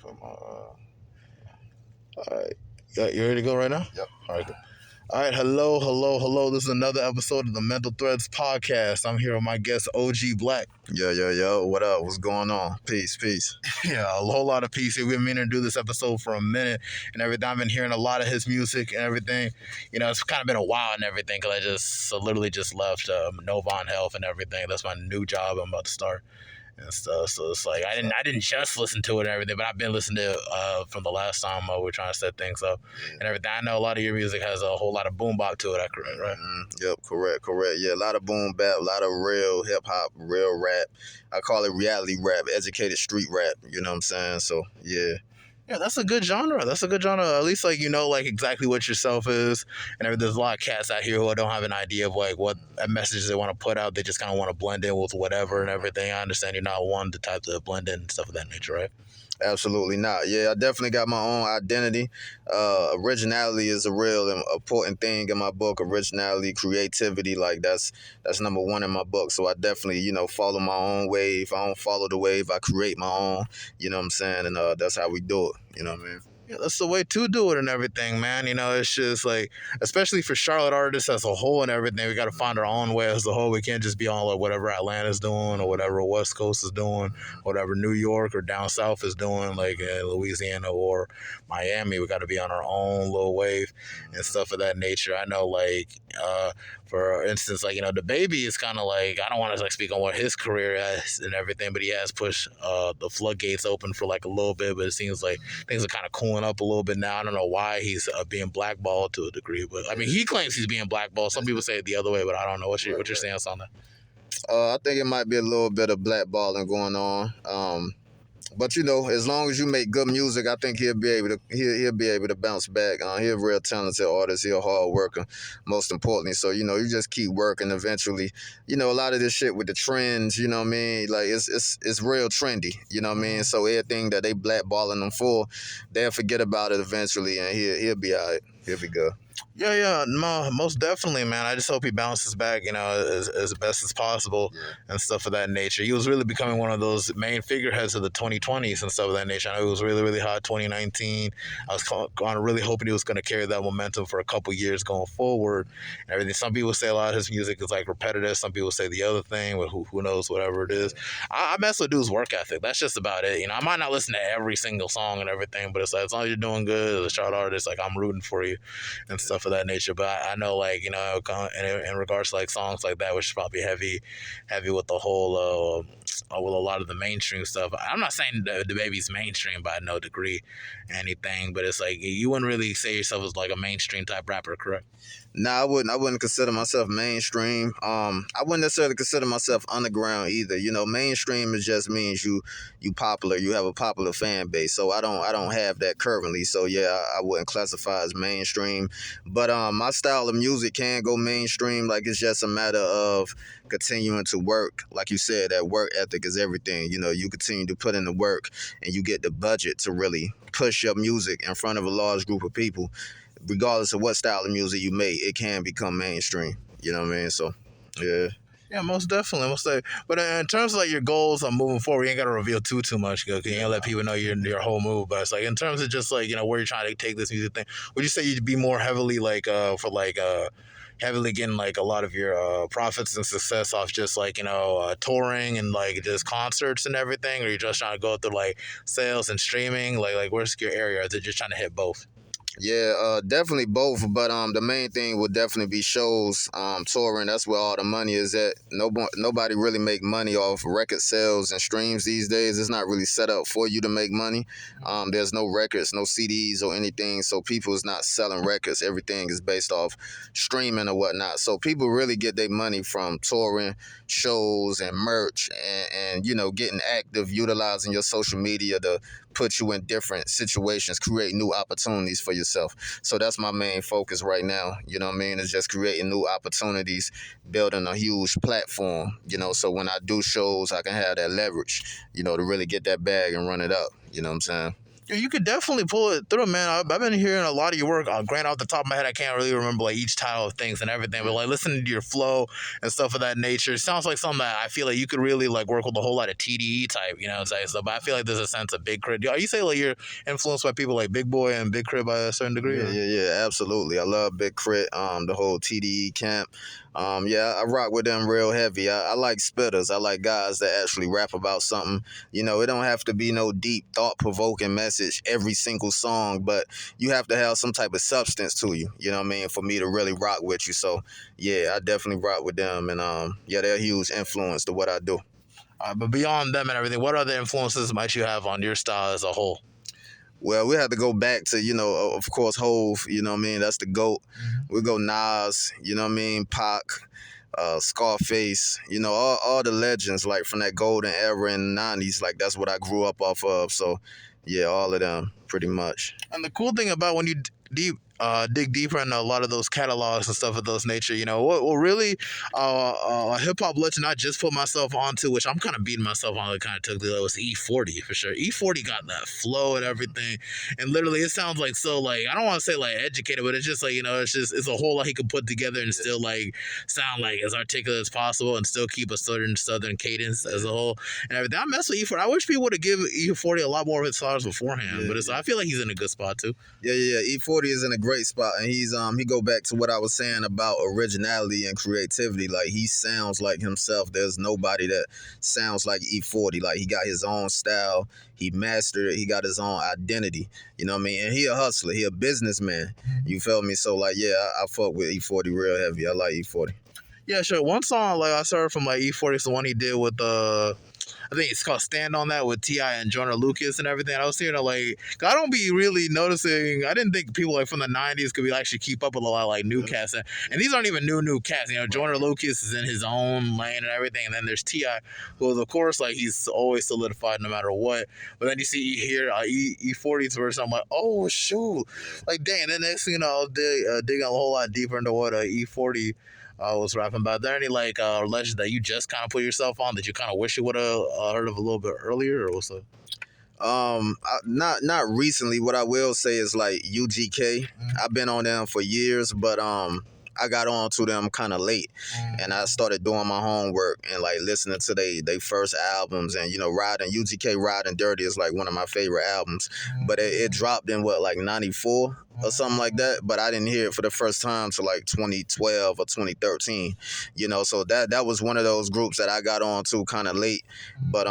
Put my. All right. You ready to go right now? Yep. All right. Cool. All right. Hello. This is another episode of the Mental Threads podcast. I'm here with my guest, OG Blak. Yo. What up? What's going on? Peace. Yeah, a whole lot of peace here. We've been meaning to do this episode for a minute and everything. I've been hearing a lot of his music and everything. You know, it's kind of been a while and everything because I literally just left Novon Health and everything. That's my new job I'm about to start and stuff. So it's like I didn't just listen to it and everything, but I've been listening to it from the last time we were trying to set things up and everything. I know a lot of your music has a whole lot of boom bop to it, right? Yep, correct. Yeah, a lot of boom bap, a lot of real hip hop, real rap. I call it reality rap, educated street rap. You know what I'm saying? So yeah. Yeah, that's a good genre. At least, like, you know, like, exactly what yourself is. And there's a lot of cats out here who don't have an idea of, like, what message they want to put out. They just kind of want to blend in with whatever and everything. I understand you're not one to type to blend in and stuff of that nature, right? Absolutely not. Yeah, I definitely got my own identity. Originality is a real important thing in my book. Originality, creativity, like that's number one in my book. So I definitely, follow my own wave. I don't follow the wave. I create my own. You know what I'm saying? And that's how we do it. You know what I mean? Yeah, that's the way to do it and everything, man. You know, it's just like, especially for Charlotte artists as a whole and everything, we got to find our own way as a whole. We can't just be on like whatever Atlanta's doing or whatever West Coast is doing, whatever New York or down south is doing, like Louisiana or Miami. We got to be on our own little wave and stuff of that nature. I know, like, for instance, like, the Baby is kind of like, I don't want to like speak on what his career is and everything, but he has pushed the floodgates open for like a little bit, but it seems like things are kind of cooling up a little bit now. I don't know why he's being blackballed to a degree, but I mean, he claims he's being blackballed. Some people say it the other way, but I don't know. What's your stance on that? I think it might be a little bit of blackballing going on. But as long as you make good music, I think he'll be able to bounce back. He's a real talented artist. He's a hard worker, most importantly. So you just keep working. Eventually, a lot of this shit with the trends. You know what I mean? Like it's real trendy. You know what I mean? So everything that they blackballing him for, they'll forget about it eventually, and he'll be alright. He'll be good. Yeah, no, most definitely, man. I just hope he bounces back, as best as possible and stuff of that nature. He was really becoming one of those main figureheads of the 2020s and stuff of that nature. I know he was really, really hot 2019. I was really hoping he was going to carry that momentum for a couple years going forward and everything. Some people say a lot of his music is like repetitive. Some people say the other thing, but who knows, whatever it is. I mess with dude's work ethic. That's just about it. I might not listen to every single song and everything, but it's like, as long as you're doing good as a chart artist, like, I'm rooting for you and stuff of that nature. But I know, like, in regards to like songs like that, which is probably heavy with the whole with a lot of the mainstream stuff. I'm not saying the Baby's mainstream by no degree anything, but it's like you wouldn't really say yourself as like a mainstream type rapper, correct? Nah, I wouldn't consider myself mainstream. I wouldn't necessarily consider myself underground either. Mainstream just means you popular, you have a popular fan base. So I don't have that currently. So yeah, I wouldn't classify as mainstream. But my style of music can go mainstream. Like, it's just a matter of continuing to work. Like you said, that work ethic is everything. You continue to put in the work and you get the budget to really push your music in front of a large group of people. Regardless of what style of music you make, it can become mainstream. You know what I mean? So, yeah. Yeah, most definitely. But in terms of like your goals on moving forward, you ain't got to reveal too much, because you ain't let people know your whole move. But it's like, in terms of just like, where you're trying to take this music thing, would you say you'd be more heavily like heavily getting like a lot of your profits and success off just like, touring and like just concerts and everything? Or you're just trying to go through like sales and streaming? Like where's your area? Or is it just trying to hit both? Yeah, definitely both. But the main thing would definitely be shows, touring. That's where all the money is at. Nobody really make money off record sales and streams these days. It's not really set up for you to make money. There's no records, no CDs or anything. So people is not selling records. Everything is based off streaming or whatnot. So people really get their money from touring, shows, and merch, and getting active, utilizing your social media to put you in different situations, create new opportunities for yourself. So that's my main focus right now. You know what I mean? It's just creating new opportunities, building a huge platform, so when I do shows, I can have that leverage, to really get that bag and run it up. You know what I'm saying? Yeah, you could definitely pull it through, man. I've been hearing a lot of your work. Granted, off the top of my head, I can't really remember like each title of things and everything, but like listening to your flow and stuff of that nature, it sounds like something that I feel like you could really like work with a whole lot of TDE type, you know, what I'm saying? So, but I feel like there's a sense of Big Crit. Are you say like you're influenced by people like Big Boy and Big Crit by a certain degree? Yeah, absolutely. I love Big Crit, the whole TDE camp. Yeah, I rock with them real heavy. I like spitters. I like guys that actually rap about something. You know, it don't have to be no deep, thought-provoking message every single song, but you have to have some type of substance to you, you know what I mean, for me to really rock with you. So, yeah, I definitely rock with them, and yeah, they're a huge influence to what I do. But beyond them and everything, what other influences might you have on your style as a whole? Well, we have to go back to, you know, of course, Hove, you know what I mean? That's the GOAT. Mm-hmm. We go Nas, you know what I mean? Pac, Scarface, you know, all the legends, like from that golden era in the 90s, like that's what I grew up off of. So, yeah, all of them, pretty much. And the cool thing about when you dig deeper into a lot of those catalogs and stuff of those nature, you know, what really hip hop legend I just put myself onto, which I'm kind of beating myself on, kind of took the was E40 for sure. E40 got that flow and everything, and literally it sounds like so like I don't want to say like educated, but it's just like, you know, it's a whole lot he could put together and still like sound like as articulate as possible and still keep a certain southern cadence as a whole and everything. I mess with E40. I wish people would have given E40 a lot more of his songs beforehand, but I feel like he's in a good spot too. Yeah. E40 is in a great spot, and he go back to what I was saying about originality and creativity. Like, he sounds like himself. There's nobody that sounds like E40. Like, he got his own style. He mastered it. He got his own identity. You know what I mean? And he a hustler. He a businessman. You feel me? So like, yeah, I fuck with E40 real heavy. I like E40. Yeah, sure. One song like I started from like E40 is the one he did with I think it's called "Stand on That" with T.I. and Joyner Lucas and everything. I was hearing like, I don't be really noticing. I didn't think people like from the '90s could be actually keep up with a lot of like new cats, and these aren't even new cats. You know, Joyner Lucas is in his own lane and everything, and then there's T.I., who of course like he's always solidified no matter what. But then you see here E40's verse, I'm like, oh shoot, like dang. Then next thing you know, I'll dig a whole lot deeper into what E40. Was rapping about. Are there any like legends that you just kind of put yourself on that you kind of wish you would have heard of a little bit earlier, or what's up? Not recently. What I will say is like UGK. I've been on them for years, but I got on to them kind of late, and I started doing my homework and like listening to they first albums, and you know, UGK Riding Dirty is like one of my favorite albums, but it dropped in what, like 94 or something like that, but I didn't hear it for the first time till like 2012 or 2013, you know, so that was one of those groups that I got on to kind of late, but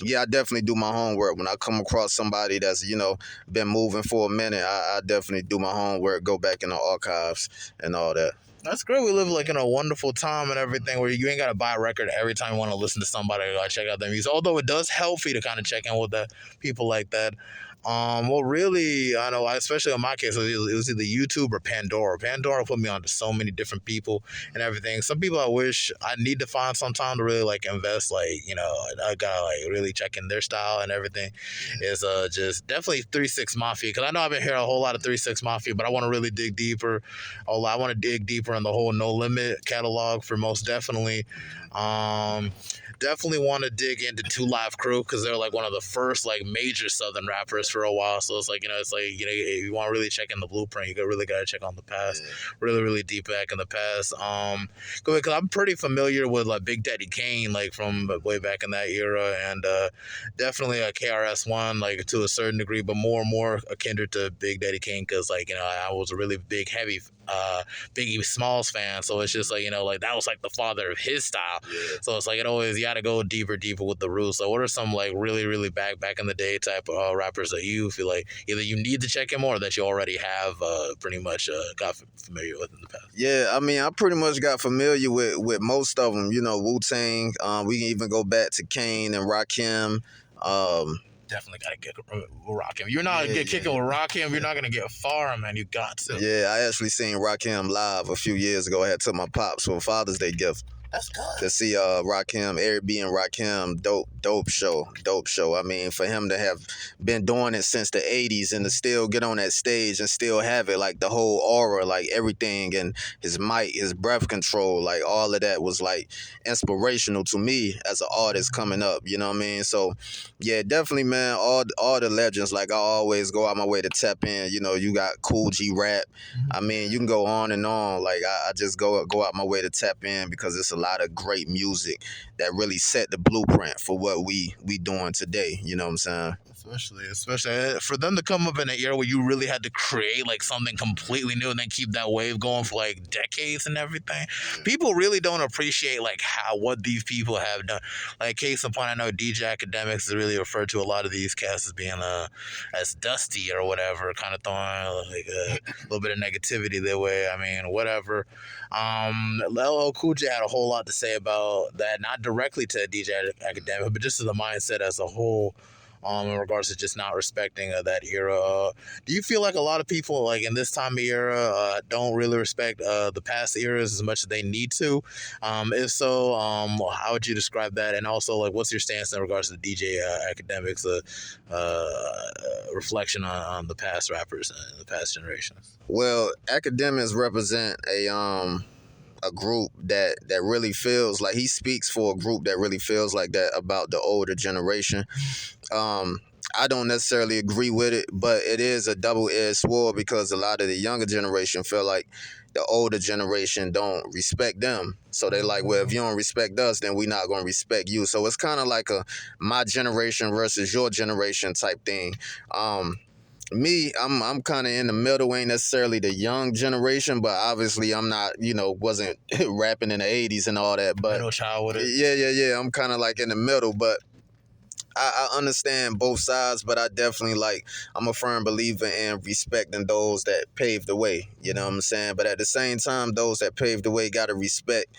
yeah, I definitely do my homework. When I come across somebody that's, you know, been moving for a minute, I definitely do my homework, go back in the archives and all that. That's great. We live like in a wonderful time and everything where you ain't got to buy a record every time you want to listen to somebody or check out their music. Although it does help for you to kind of check in with the people like that. Well, really, I know, especially in my case, it was either YouTube or Pandora. Pandora put me on to so many different people and everything. Some people I wish I need to find some time to really like invest, like, you know, I gotta like really check in their style and everything. Is just definitely 3-6 Mafia, because I know I've been hearing a whole lot of 3-6 Mafia, but I want to really dig deeper. I want to dig deeper in the whole No Limit catalog for most definitely. Definitely want to dig into 2 Live Crew, because they're like one of the first like major Southern rappers for a while. So it's like, you know, if you want to really check in the blueprint, you really got to check on the past, really deep back in the past. Because I'm pretty familiar with like Big Daddy Kane, like from way back in that era, and definitely a KRS-One, like to a certain degree, but more and more a kindred to Big Daddy Kane, because like, you know, I was a really big heavy Biggie Smalls fan, so it's just like, you know, like that was like the father of his style. So it's like it always, you got to go deeper with the roots. So what are some like really back in the day type of rappers that you feel like either you need to check in more, or that you already have pretty much got familiar with in the past? Yeah, I mean, I pretty much got familiar with most of them. You know, Wu-Tang. We can even go back to Kane and Rakim. Definitely gotta get Rakim. You're not get kicking with Rakim, you're not gonna get far, man. You got to. Yeah, I actually seen Rakim live a few years ago. I had took my pops for a Father's Day gift. That's good. To see Rakim, Eric B and Rakim, dope show. I mean, for him to have been doing it since the 80s and to still get on that stage and still have it, like the whole aura, like everything, and his mic, his breath control, like all of that was like inspirational to me as an artist coming up, you know what I mean? So yeah, definitely, man, all the legends, like I always go out my way to tap in. You know, you got Cool G Rap. I mean, you can go on and on. Like I just go out my way to tap in because it's a lot of great music that really set the blueprint for what we doing today. You know what I'm saying? Especially for them to come up in an era where you really had to create like something completely new and then keep that wave going for like decades and everything. People really don't appreciate like what these people have done. Like case in point, I know DJ Academics is really referred to a lot of these cats as being as dusty or whatever, kind of throwing like a little bit of negativity their way. I mean, whatever. LL Cool J had a whole lot to say about that, not directly to DJ Academic, but just to the mindset as a whole. In regards to just not respecting that era. Do you feel like a lot of people, like in this time of era, don't really respect the past eras as much as they need to? If so, how would you describe that? And also, like, what's your stance in regards to DJ Academics' reflection on the past rappers and the past generations? Well, Academics represent a group that really feels like he speaks for a group that really feels like that about the older generation. I don't necessarily agree with it, but it is a double-edged sword because a lot of the younger generation feel like the older generation don't respect them. So they like, well, if you don't respect us, then we're not going to respect you. So it's kind of like a my generation versus your generation type thing. Me, I'm kind of in the middle. Ain't necessarily the young generation, but obviously I'm not, wasn't rapping in the 80s and all that. But Middle child with it. Yeah. I'm kind of like in the middle, but I understand both sides, but I definitely I'm a firm believer in respecting those that paved the way. You know what I'm saying? But at the same time, those that paved the way got to respect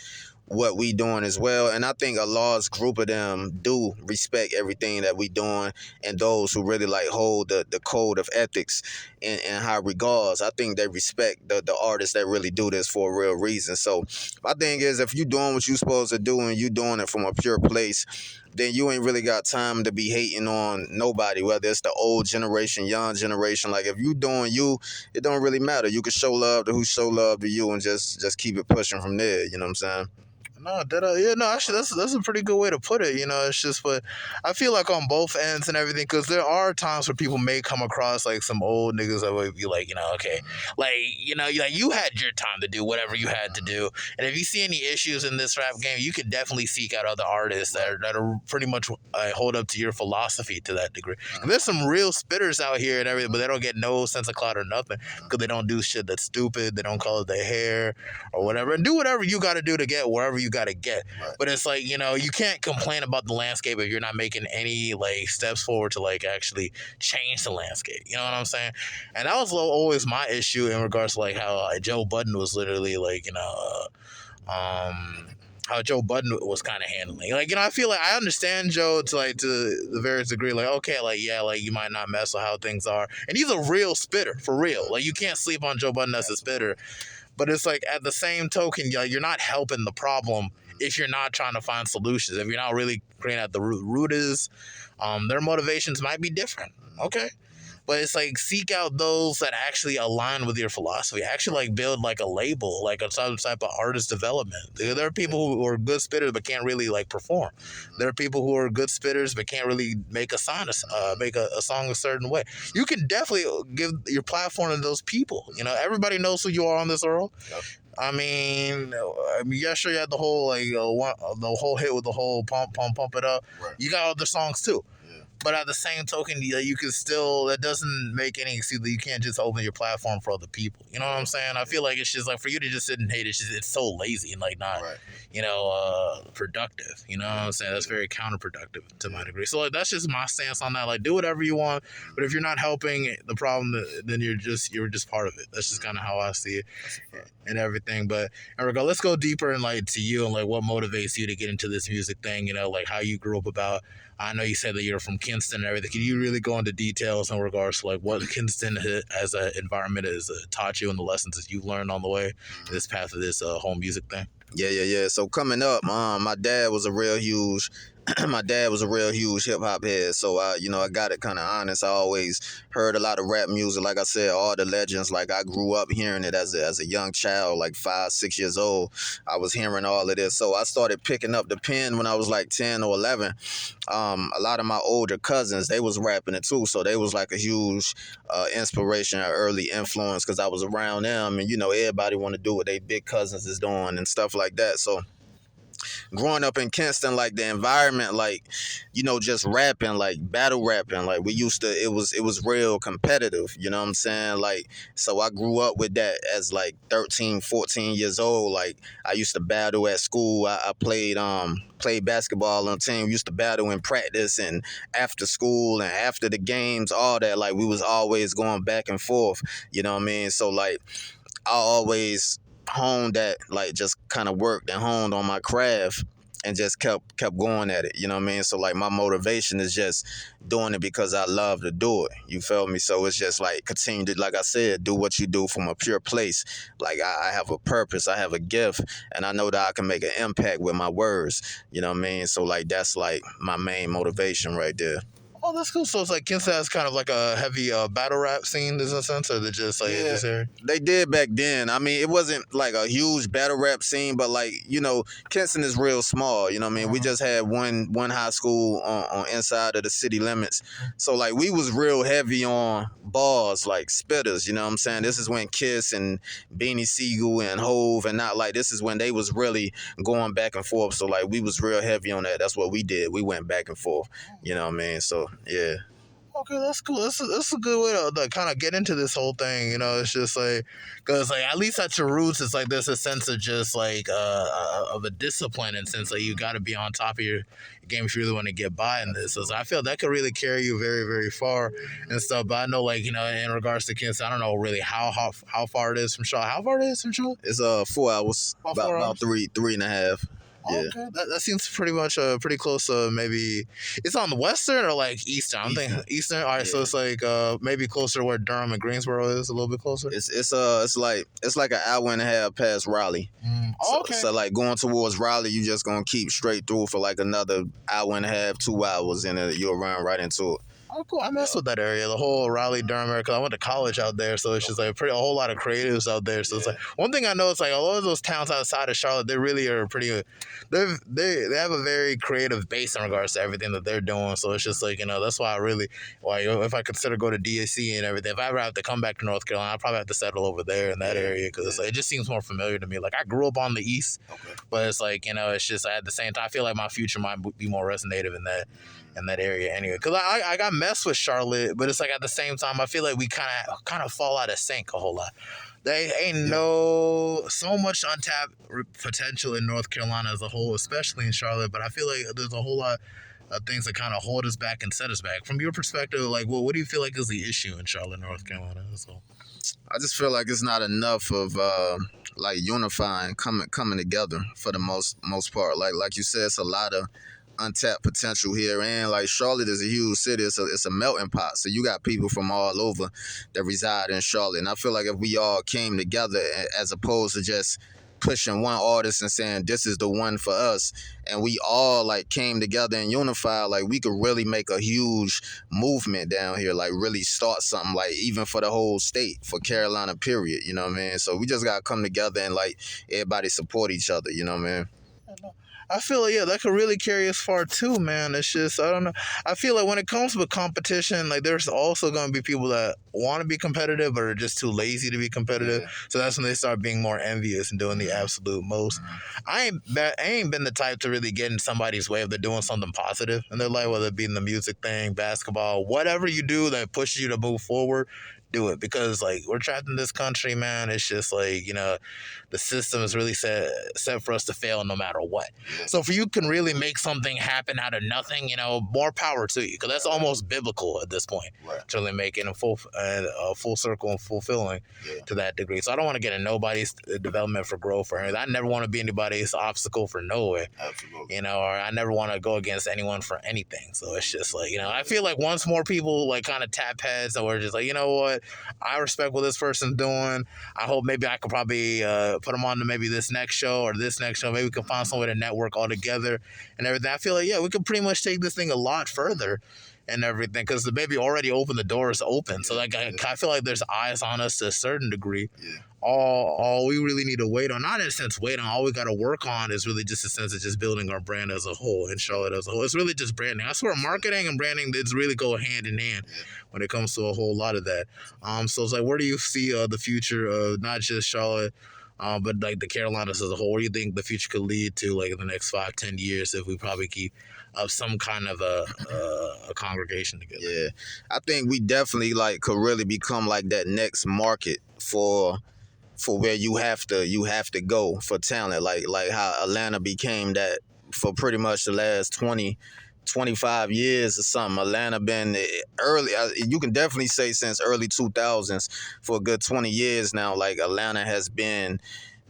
what we doing as well. And I think a large group of them do respect everything that we doing, and those who really hold the code of ethics in high regards. I think they respect the artists that really do this for a real reason. So my thing is, if you doing what you supposed to do and you doing it from a pure place, then you ain't really got time to be hating on nobody, whether it's the old generation, young generation. Like if you doing you, it don't really matter. You can show love to who show love to you and just keep it pushing from there. You know what I'm saying? No, actually, that's a pretty good way to put it. It's just, but I feel like on both ends and everything, because there are times where people may come across like some old niggas that would be like, okay, you had your time to do whatever you had to do, and if you see any issues in this rap game, you could definitely seek out other artists that are pretty much hold up to your philosophy to that degree. And there's some real spitters out here and everything, but they don't get no sense of clout or nothing because they don't do shit that's stupid. They don't color their hair or whatever, and do whatever you got to do to get wherever you got to get. Right. But it's like, you can't complain about the landscape if you're not making any steps forward to actually change the landscape. You know what I'm saying? And that was always my issue in regards to how Joe Budden was literally how Joe Budden was kind of handling. I feel like I understand Joe to the various degree. Okay, you might not mess with how things are. And he's a real spitter, for real. You can't sleep on Joe Budden as a spitter. But it's at the same token, you're not helping the problem if you're not trying to find solutions. If you're not really creating at the root is, their motivations might be different. Okay. But it's seek out those that actually align with your philosophy. Actually build a label, some type of artist development. There are people who are good spitters but can't really perform. There are people who are good spitters but can't really make a song, make a song a certain way. You can definitely give your platform to those people. Everybody knows who you are on this earth. Yep. I mean, yeah, sure, you had the whole the whole hit with the whole pump it up. Right. You got other songs too. But at the same token, you can still, that doesn't make any excuse that you can't just open your platform for other people. You know what I'm saying? I feel like it's just for you to just sit and hate, it's so lazy and not, right. Productive. You know what I'm saying? That's very counterproductive to my degree. So that's just my stance on that. Do whatever you want, but if you're not helping the problem, then you're just part of it. That's just kind of how I see it and everything. But let's go deeper and to you and what motivates you to get into this music thing. How you grew up about. I know you said that you're from Kinston and everything. Can you really go into details in regards to what Kinston as an environment has taught you and the lessons that you've learned on the way in this path of this whole music thing? Yeah. So coming up, my dad was a real huge my dad was a real huge hip hop head. So I got it kind of honest. I always heard a lot of rap music. Like I said, all the legends. Like I grew up hearing it as a young child, like 5, 6 years old. I was hearing all of this. So I started picking up the pen when I was like 10 or 11. A lot of my older cousins, they was rapping it too. So they was like a huge inspiration, or early influence, because I was around them, and everybody want to do what they big cousins is doing and stuff like that. So growing up in Kinston, like the environment, like, just rapping, like battle rapping, like we used to, it was real competitive, you know what I'm saying? Like, so I grew up with that as like 13, 14 years old. Like I used to battle at school. I played basketball on the team. We used to battle in practice and after school and after the games, all that. Like we was always going back and forth, you know what I mean? So like I always honed that, like just kind of worked and honed on my craft and just kept going at it, you know what I mean? So like my motivation is just doing it because I love to do it, you feel me? So it's just like continue to, like I said, do what you do from a pure place. Like I have a purpose, I have a gift, and I know that I can make an impact with my words, you know what I mean? So like that's like my main motivation right there. Oh, that's cool. So it's like Kinston has kind of like a heavy battle rap scene, in a sense, or they just like Yeah, just here. they did back then. I mean, it wasn't like a huge battle rap scene, but like, Kinston is real small. You know what I mean? We just had one high school on inside of the city limits. So like we was real heavy on bars, like spitters, you know what I'm saying? This is when Kiss and Beanie Siegel and Hove and not like, this is when they was really going back and forth. So like we was real heavy on that. That's what we did. We went back and forth. You know what I mean? So yeah. Okay, that's cool. That's a good way to like, kind of get into this whole thing. It's just like, because like at least at your roots, it's like there's a sense of just like of a discipline, and sense that you got to be on top of your game if you really want to get by in this. So I feel that could really carry you very, very far and stuff. But I know, like, in regards to Kinston, I don't know really how far it is from Shaw. How far it is from Shaw? It's 4 hours, about 3.5. Yeah. Okay, that seems pretty much pretty close to maybe it's on the western or like eastern. I'm thinking eastern. All right, so it's like maybe closer to where Durham and Greensboro is, a little bit closer. It's like an hour and a half past Raleigh. Okay. So like going towards Raleigh, you just gonna keep straight through for like another hour and a half, 2 hours, and you'll run right into it. Oh, cool. I mess with that area, the whole Raleigh, Durham area, because I went to college out there, so it's just like a whole lot of creatives out there. So it's like one thing I know, it's like a lot of those towns outside of Charlotte, they really are pretty. They have a very creative base in regards to everything that they're doing. So it's just like that's why I really if I consider go to DAC and everything, if I ever have to come back to North Carolina, I probably have to settle over there in that area because it just seems more familiar to me. Like I grew up on the east, but it's like it's just at the same time I feel like my future might be more resonative in that area anyway. Because I got messed with Charlotte, but it's like at the same time, I feel like we kind of fall out of sync a whole lot. There ain't so much untapped potential in North Carolina as a whole, especially in Charlotte, but I feel like there's a whole lot of things that kind of hold us back and set us back. From your perspective, like, what do you feel like is the issue in Charlotte, North Carolina? So, I just feel like it's not enough of like unifying, coming together for the most part. Like you said, it's a lot of untapped potential here, and like Charlotte is a huge city. It's a melting pot, so you got people from all over that reside in Charlotte, and I feel like if we all came together as opposed to just pushing one artist and saying this is the one for us, and we all like came together and unified, like we could really make a huge movement down here, like really start something, like even for the whole state, for Carolina period, you know what I mean? So we just gotta come together and like everybody support each other, you know what I mean? I feel like that could really carry us far too, man. It's just I don't know. I feel like when it comes with competition, like there's also going to be people that want to be competitive but are just too lazy to be competitive. Yeah. So that's when they start being more envious and doing the absolute most. I ain't been the type to really get in somebody's way if they're doing something positive in their life, whether it be in the music thing, basketball, whatever you do that pushes you to move forward. Do it, because like we're trapped in this country, man. It's just like the system is really set for us to fail no matter what. So if you can really make something happen out of nothing, more power to you, because that's almost biblical at this point, to really make it a full circle and fulfilling to that degree. So I don't want to get in nobody's development for growth or anything. I never want to be anybody's obstacle for nowhere. Absolutely. Or I never want to go against anyone for anything. So it's just like I feel like once more people like kind of tap heads and we're just like, you know what, I respect what this person's doing. I hope maybe I could probably put them on to maybe this next show or this next show. Maybe we can find some way to network all together and everything. I feel like, yeah, we could pretty much take this thing a lot further and everything because the baby already opened the doors open. So like I feel like there's eyes on us to a certain degree. Yeah. All we really need to wait on, not in a sense wait on, all we got to work on is really just a sense of just building our brand as a whole and Charlotte as a whole. It's really just branding. I swear marketing and branding, it's really go hand in hand when it comes to a whole lot of that. So it's like, where do you see the future of not just Charlotte, but like the Carolinas as a whole? Where do you think the future could lead to, like in the next 5-10 years, if we probably keep up some kind of a congregation together? Yeah, I think we definitely like could really become like that next market for where you have to go for talent, like how Atlanta became that for pretty much the last 25 years or something. Atlanta been early, you can definitely say since early 2000s, for a good 20 years now, like Atlanta has been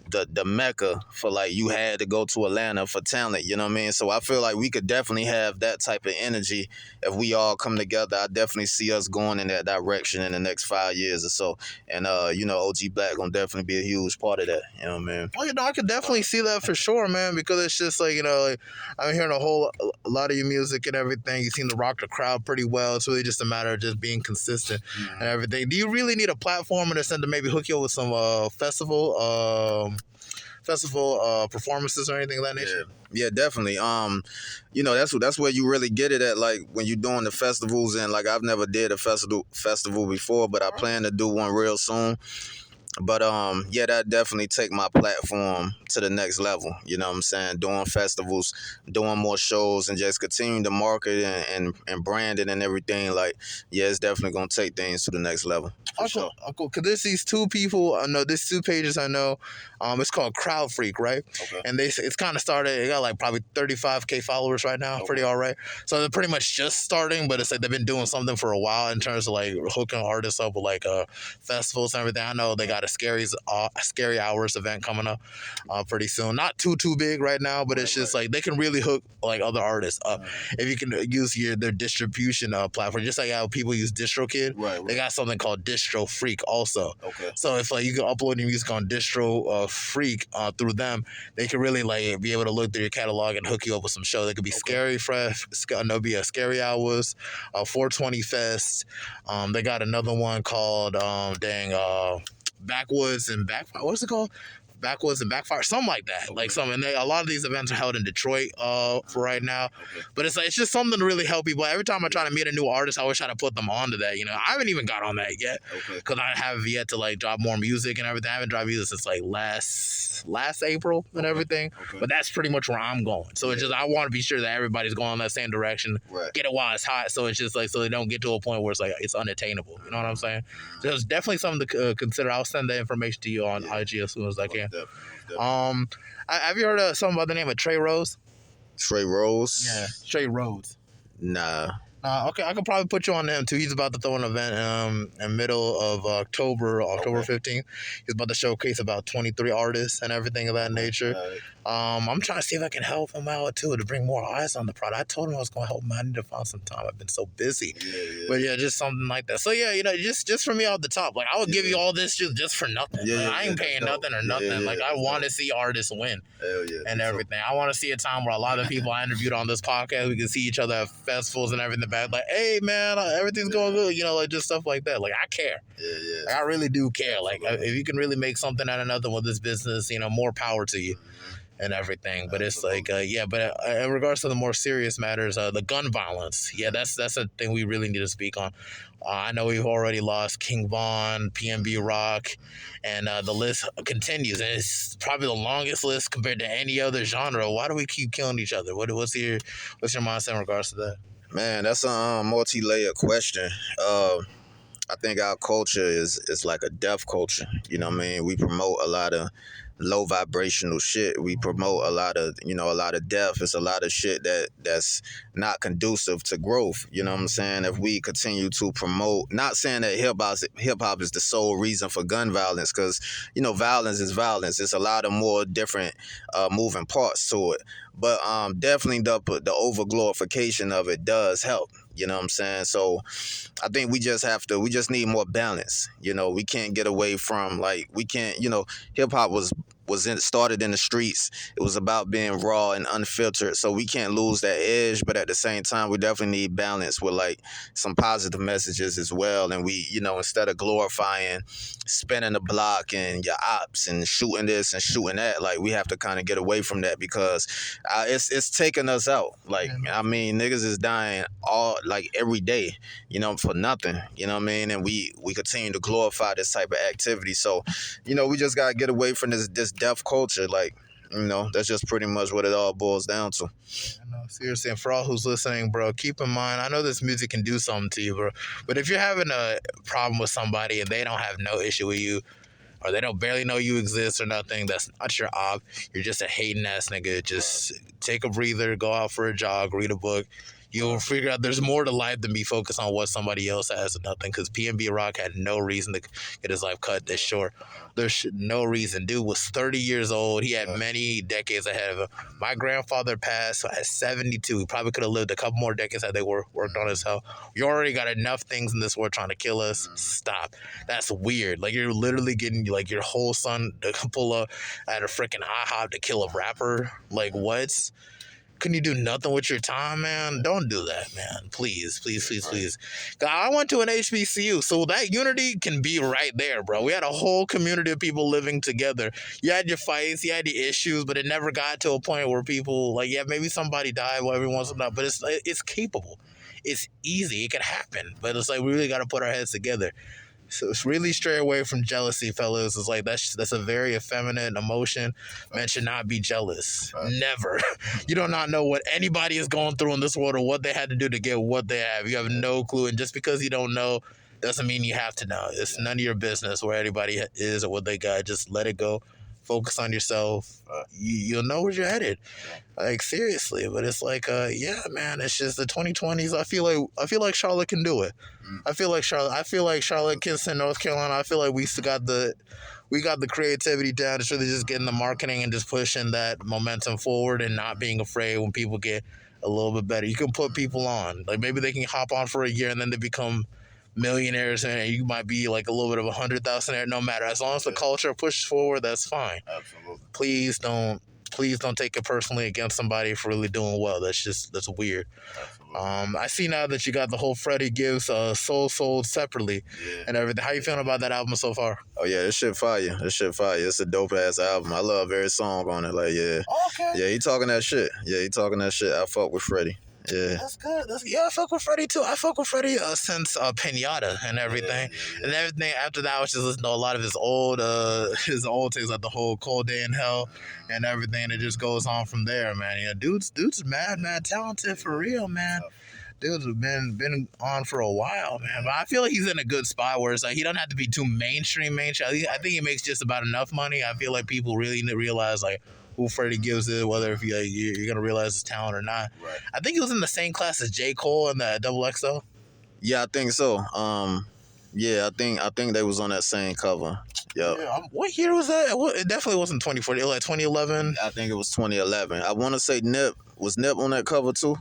the mecca for, like, you had to go to Atlanta for talent, you know what I mean? So I feel like we could definitely have that type of energy if we all come together. I definitely see us going in that direction in the next 5 years or so. And OG Blak gonna definitely be a huge part of that, you know what I mean? Well, I could definitely see that for sure, man, because it's just like, like, I'm hearing a lot of your music and everything. You seem to rock the crowd pretty well. It's really just a matter of just being consistent and everything. Do you really need a platform in a sense to maybe hook you up with some festival performances or anything of that nature? Yeah, definitely. That's where you really get it at, like when you're doing the festivals. And like, I've never did a festival before, but I plan to do one real soon. But that definitely take my platform to the next level. You know what I'm saying? Doing festivals, doing more shows, and just continuing to market and brand it and everything. Like, yeah, it's definitely gonna take things to the next level. For sure. Cool. Cause there's these two people I know. There's two pages I know. It's called Crowd Freak, right? Okay. And it's kind of started. It got like probably 35K followers right now. Okay. Pretty all right. So they're pretty much just starting, but it's like they've been doing something for a while in terms of like hooking artists up with like festivals and everything. I know they got a Scary Hours event coming up pretty soon. Not too big right now, but it's just like they can really hook like other artists up if you can use their distribution platform. Just like how people use DistroKid, right. They got something called Distro Freak also. Okay. So if like you can upload your music on Distro Freak through them, they can really like be able to look through your catalog and hook you up with some shows. They could be Scary Fresh, there'll be a Scary Hours, 420 Fest. They got another one called Backwoods and Backfire. What's it called? Backwoods and Backfire, something like that. Like something. A lot of these events are held in Detroit for right now. But it's like it's just something to really help people. Every time I try to meet a new artist, I always try to put them onto that. I haven't even got on that yet because I have yet to like drop more music and everything. I haven't dropped music since like last April and everything. But that's pretty much where I'm going. So it's just I want to be sure that everybody's going in that same direction. Right. Get it while it's hot. So it's just like so they don't get to a point where it's like it's unattainable. You know what I'm saying? So it's definitely something to consider. I'll send that information to you on IG as soon as I can. Definitely. Have you heard of something by the name of Trey Rose? Trey Rose? Yeah, Trey Rhodes. Nah. Okay, I could probably put you on him too. He's about to throw an event in middle of October 15th. He's about to showcase about 23 artists and everything of that nature. I'm trying to see if I can help him out too to bring more eyes on the product. I told him I was going to help him. I need to find some time. I've been so busy. But yeah, just something like that. So yeah, just for me off the top, like I would give you all this just for nothing. I ain't paying nothing or nothing. Like I want to see artists win and everything. I want to see a time where a lot of people I interviewed on this podcast, we can see each other at festivals and everything. Like, hey man, everything's going good, like just stuff like that. Like I care. Like, I really do care. Like if you can really make something out of nothing with this business, more power to you and everything. But it's like but in regards to the more serious matters, the gun violence, that's a thing we really need to speak on. I know we've already lost King Von, PNB Rock, and the list continues, and it's probably the longest list compared to any other genre. Why do we keep killing each other? What's your mindset in regards to that? Man, that's a multi-layered question. I think our culture is like a death culture. You know what I mean? We promote a lot of low vibrational shit. We promote a lot of death. It's a lot of shit that's not conducive to growth. You know what I'm saying? If we continue to promote, not saying that hip hop is the sole reason for gun violence, because violence is violence. It's a lot of more different moving parts to it. But definitely the over glorification of it does help. You know what I'm saying? So I think we just need more balance. We can't get away from, like, we can't, hip hop started in the streets. It was about being raw and unfiltered. So we can't lose that edge, but at the same time, we definitely need balance with, like, some positive messages as well. And we, instead of glorifying spinning the block and your ops and shooting this and shooting that, like, we have to kind of get away from that, because it's taking us out. Like, I mean, niggas is dying every day, for nothing. You know what I mean? And we continue to glorify this type of activity. So, we just gotta get away from this death culture. Like, that's just pretty much what it all boils down to. Seriously, and for all who's listening, bro, keep in mind, I know this music can do something to you, bro, but if you're having a problem with somebody and they don't have no issue with you, or they don't barely know you exist or nothing, that's not your op. You're just a hating ass nigga. Just take a breather, go out for a jog, read a book. You'll figure out there's more to life than be focused on what somebody else has or nothing. Because PNB Rock had no reason to get his life cut this short. There's no reason. Dude was 30 years old. He had many decades ahead of him. My grandfather passed at 72. He probably could have lived a couple more decades had they worked on his health. You already got enough things in this world trying to kill us. Stop. That's weird. Like, you're literally getting like your whole son to pull up at a freaking IHOP to kill a rapper. Like, what? Couldn't you do nothing with your time, man? Don't do that, man. Please, please, please, please. I went to an HBCU, so that unity can be right there, bro. We had a whole community of people living together. You had your fights, you had the issues, but it never got to a point where people, like, yeah, maybe somebody died every once in a while, but it's capable. It's easy. It could happen, but it's like we really got to put our heads together. So it's really stray away from jealousy, fellas. It's like that's a very effeminate emotion. Men should not be jealous. Never. You do not know what anybody is going through in this world or what they had to do to get what they have. You have no clue. And just because you don't know doesn't mean you have to know. It's none of your business where anybody is or what they got. Just let it go. Focus on yourself. You'll know where you're headed. Like, seriously. But it's like, yeah, man. It's just the 2020s. I feel like Charlotte can do it. I feel like Charlotte, Kinston, North Carolina. I feel like we got the creativity down. It's really just getting the marketing and just pushing that momentum forward and not being afraid when people get a little bit better. You can put people on. Like, maybe they can hop on for a year and then they become millionaires, and you might be like a little bit of 100,000. No matter, as long as the culture pushes forward, that's fine. Absolutely. Please don't take it personally against somebody for really doing well. That's weird. Absolutely. I see now that you got the whole Freddie Gibbs Soul sold separately and everything. How you feeling about that album so far? Oh yeah, this shit fire. It's a dope ass album. I love every song on it. Like, yeah. Okay. Yeah, he talking that shit. I fuck with Freddie. Yeah. That's good. I fuck with Freddie too. I fuck with Freddie since Pinata and everything. And everything after that, I was just listening to a lot of his old things, like the whole Cold Day in Hell and everything. It just goes on from there, man. You know, dude's mad talented for real, man. Dude's been on for a while, man. But I feel like he's in a good spot where it's like he don't have to be too mainstream. I think he makes just about enough money. I feel like people really need to realize, like, who Freddie Gibbs is, whether if you're gonna realize his talent or not. Right. I think he was in the same class as J. Cole and the Double XL. Yeah, I think so. Yeah, I think they was on that same cover. Yep. Yeah. What year was that? It definitely wasn't 2014. Like 2011. I think it was 2011. I want to say Nip on that cover too.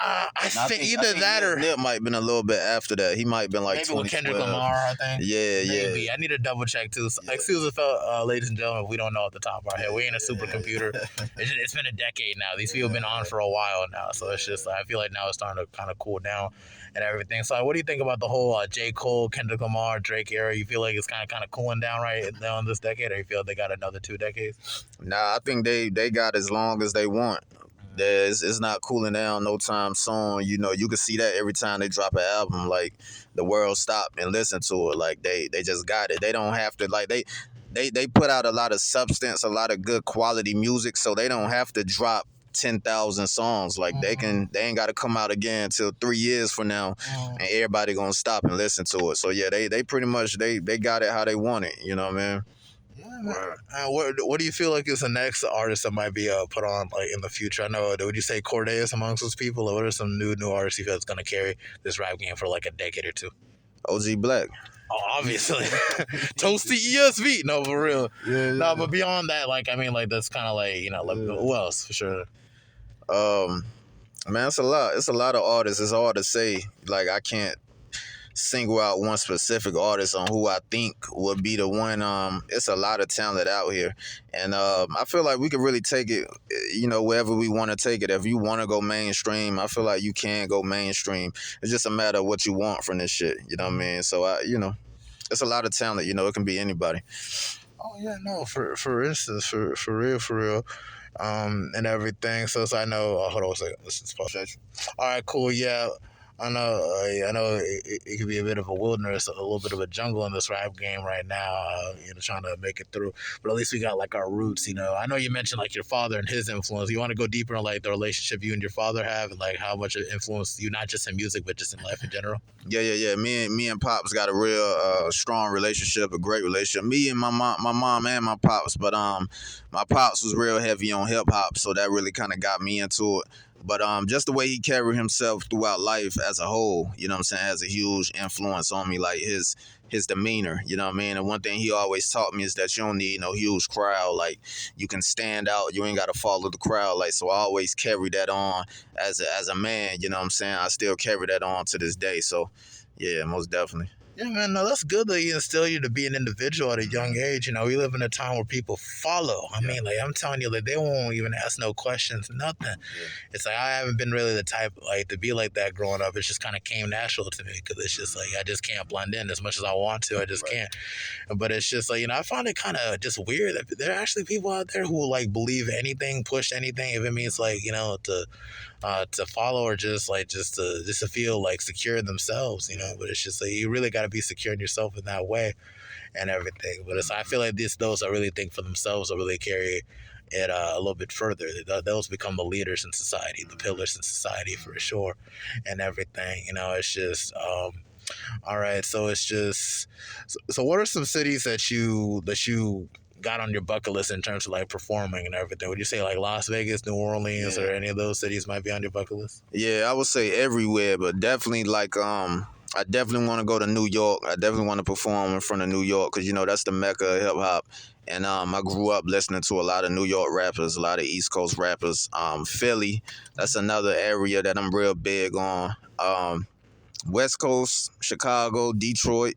I think either that or Nip might have been a little bit after that. He might have been like maybe with Kendrick Lamar, I think. Yeah, maybe. yeah. I need to double check too. Excuse us, ladies and gentlemen, we don't know at the top of our head. We ain't a supercomputer. It's been a decade now. These people have been on for a while now, so it's just I feel like now it's starting to kind of cool down and everything. So, what do you think about the whole J. Cole, Kendrick Lamar, Drake era? You feel like it's kind of cooling down right now in this decade, or you feel like they got another 2 decades? Nah, I think they got as long as they want. It's not cooling down no time soon. You know, you can see that every time they drop an album. Like, the world stop and listen to it. Like, they just got it. They don't have to, like, they put out a lot of substance, a lot of good quality music, so they don't have to drop 10,000 songs. Like, they ain't got to come out again till 3 years from now, and everybody gonna stop and listen to it. So yeah, they pretty much they got it how they want it. You know what I mean? What do you feel like is the next artist that might be put on like in the future? I know, would you say Corday is amongst those people, or what are some new artists you feel is going to carry this rap game for like a decade or two? OG Blak. Oh, obviously. Toasty ESV. No, for real. Yeah. No, but beyond that, like, I mean, like, that's kind of like, you know, like, who else for sure? Man, it's a lot. It's a lot of artists. It's hard to say. Like I can't single out one specific artist on who I think would be the one. It's a lot of talent out here, and I feel like we could really take it, wherever we want to take it. If you want to go mainstream, I feel like you can go mainstream. It's just a matter of what you want from this shit. You know what I mean? So it's a lot of talent. It can be anybody. Oh yeah, no, for instance, for real, and everything. So, I know. Hold on a second. This is pause. All right, cool. Yeah, I know. I know it could be a bit of a wilderness, a little bit of a jungle in this rap game right now. Trying to make it through, but at least we got like our roots. I know you mentioned like your father and his influence. You want to go deeper in like the relationship you and your father have, and like how much it influenced you, not just in music, but just in life in general. Yeah. Me and Pops got a real strong relationship, a great relationship. Me and my mom and my Pops, but my Pops was real heavy on hip hop, so that really kind of got me into it. But just the way he carried himself throughout life as a whole, you know what I'm saying, has a huge influence on me. Like his demeanor, you know what I mean? And one thing he always taught me is that you don't need no huge crowd. Like you can stand out, you ain't gotta follow the crowd. Like so I always carry that on as a man, you know what I'm saying? I still carry that on to this day. So yeah, most definitely. Yeah, man, no, that's good that he instill you to be an individual at a young age. We live in a time where people follow. I mean, like, I'm telling you, like, they won't even ask no questions, nothing. Yeah. It's like, I haven't been really the type, like, to be like that growing up. It just kind of came natural to me because it's just, like, I just can't blend in as much as I want to. I just can't. But it's just, like, I find it kind of just weird that there are actually people out there who, like, believe anything, push anything, if it means, like, to follow or just to feel like secure in themselves, but it's just like you really got to be secure in yourself in that way and everything. But I feel like those that really think for themselves will really carry it a little bit further. Those become the leaders in society, the pillars in society for sure, and everything. It's just all right. So it's just so what are some cities that you got on your bucket list in terms of like performing and everything? Would you say like Las Vegas, New Orleans, or any of those cities might be on your bucket list? Yeah, I would say everywhere, but definitely like I definitely want to go to New York. I definitely want to perform in front of New York because that's the mecca of hip hop. And I grew up listening to a lot of New York rappers, a lot of East Coast rappers. Philly, that's another area that I'm real big on. West Coast, Chicago, Detroit,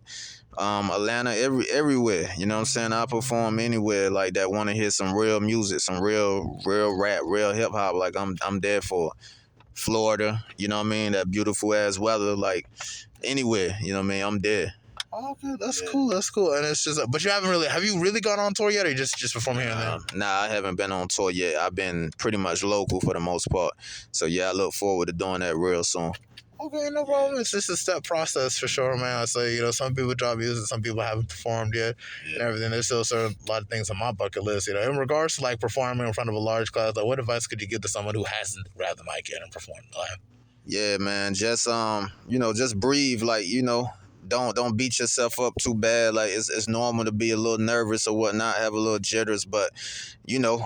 Atlanta, everywhere. You know what I'm saying? I perform anywhere like that. Want to hear some real music, some real rap, real hip hop. Like I'm there for Florida. You know what I mean? That beautiful ass weather. Like anywhere. You know what I mean? I'm there. Oh, okay, that's cool. That's cool. And it's just, but have you really gone on tour yet, or you just perform here and there? Nah, I haven't been on tour yet. I've been pretty much local for the most part. So yeah, I look forward to doing that real soon. Okay, no problem. It's just a step process for sure, man. I say, some people drop music, some people haven't performed yet, and everything. There's still a lot of things on my bucket list. In regards to like performing in front of a large class, like what advice could you give to someone who hasn't grabbed the mic yet and performed live? Yeah, man. Just just breathe. Like don't beat yourself up too bad. Like it's normal to be a little nervous or whatnot, have a little jitters, but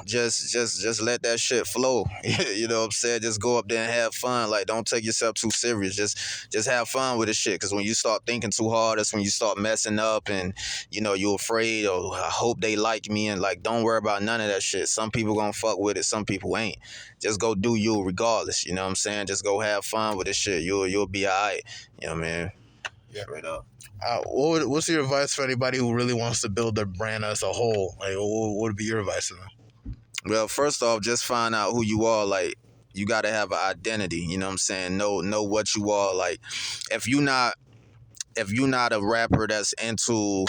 just let that shit flow. You know what I'm saying? Just go up there and have fun. Like don't take yourself too serious. Just have fun with the shit. Cause when you start thinking too hard, that's when you start messing up and you're afraid or I hope they like me and like don't worry about none of that shit. Some people gonna fuck with it, some people ain't. Just go do you regardless. You know what I'm saying? Just go have fun with this shit. You'll be alright. You know what I mean? Yeah, right up. What's your advice for anybody who really wants to build their brand as a whole? Like, what would be your advice to them? Well, first off, just find out who you are. Like, you got to have an identity. You know what I'm saying? Know what you are. Like, if you're not a rapper that's into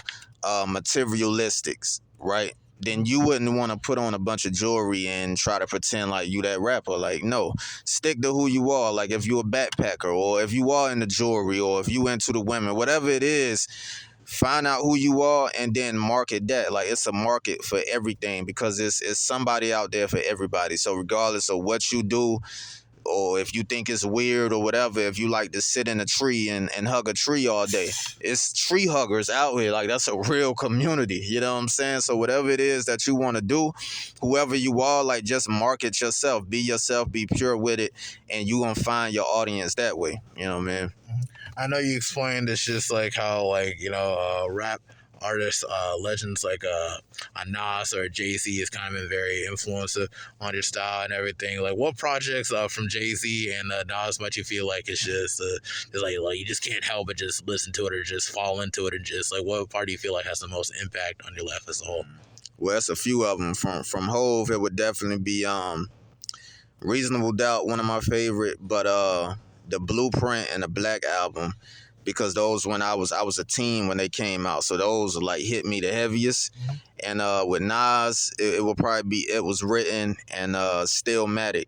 materialistics, right? Then you wouldn't want to put on a bunch of jewelry and try to pretend like you that rapper. Like, no, stick to who you are. Like, if you're a backpacker or if you are into jewelry or if you into the women, whatever it is, find out who you are and then market that. Like, it's a market for everything because it's somebody out there for everybody. So regardless of what you do, or if you think it's weird or whatever, if you like to sit in a tree and hug a tree all day, it's tree huggers out here. Like, that's a real community. You know what I'm saying? So whatever it is that you want to do, whoever you are, like, just market yourself. Be yourself. Be pure with it. And you going to find your audience that way. You know what I mean? I know you explained it's just like how, like, rap artists, legends like a Nas or a Jay-Z has kind of been very influential on your style and everything. Like, what projects from Jay-Z and Nas might you feel like it's just like you just can't help but just listen to it or just fall into it, and just like what part do you feel like has the most impact on your life as a whole? Well, it's a few of them. From Hove, it would definitely be Reasonable Doubt, one of my favorite, but the Blueprint and the Blak album, because those when I was a teen when they came out, so those like hit me the heaviest. And with Nas, it will probably be It Was Written and Stillmatic.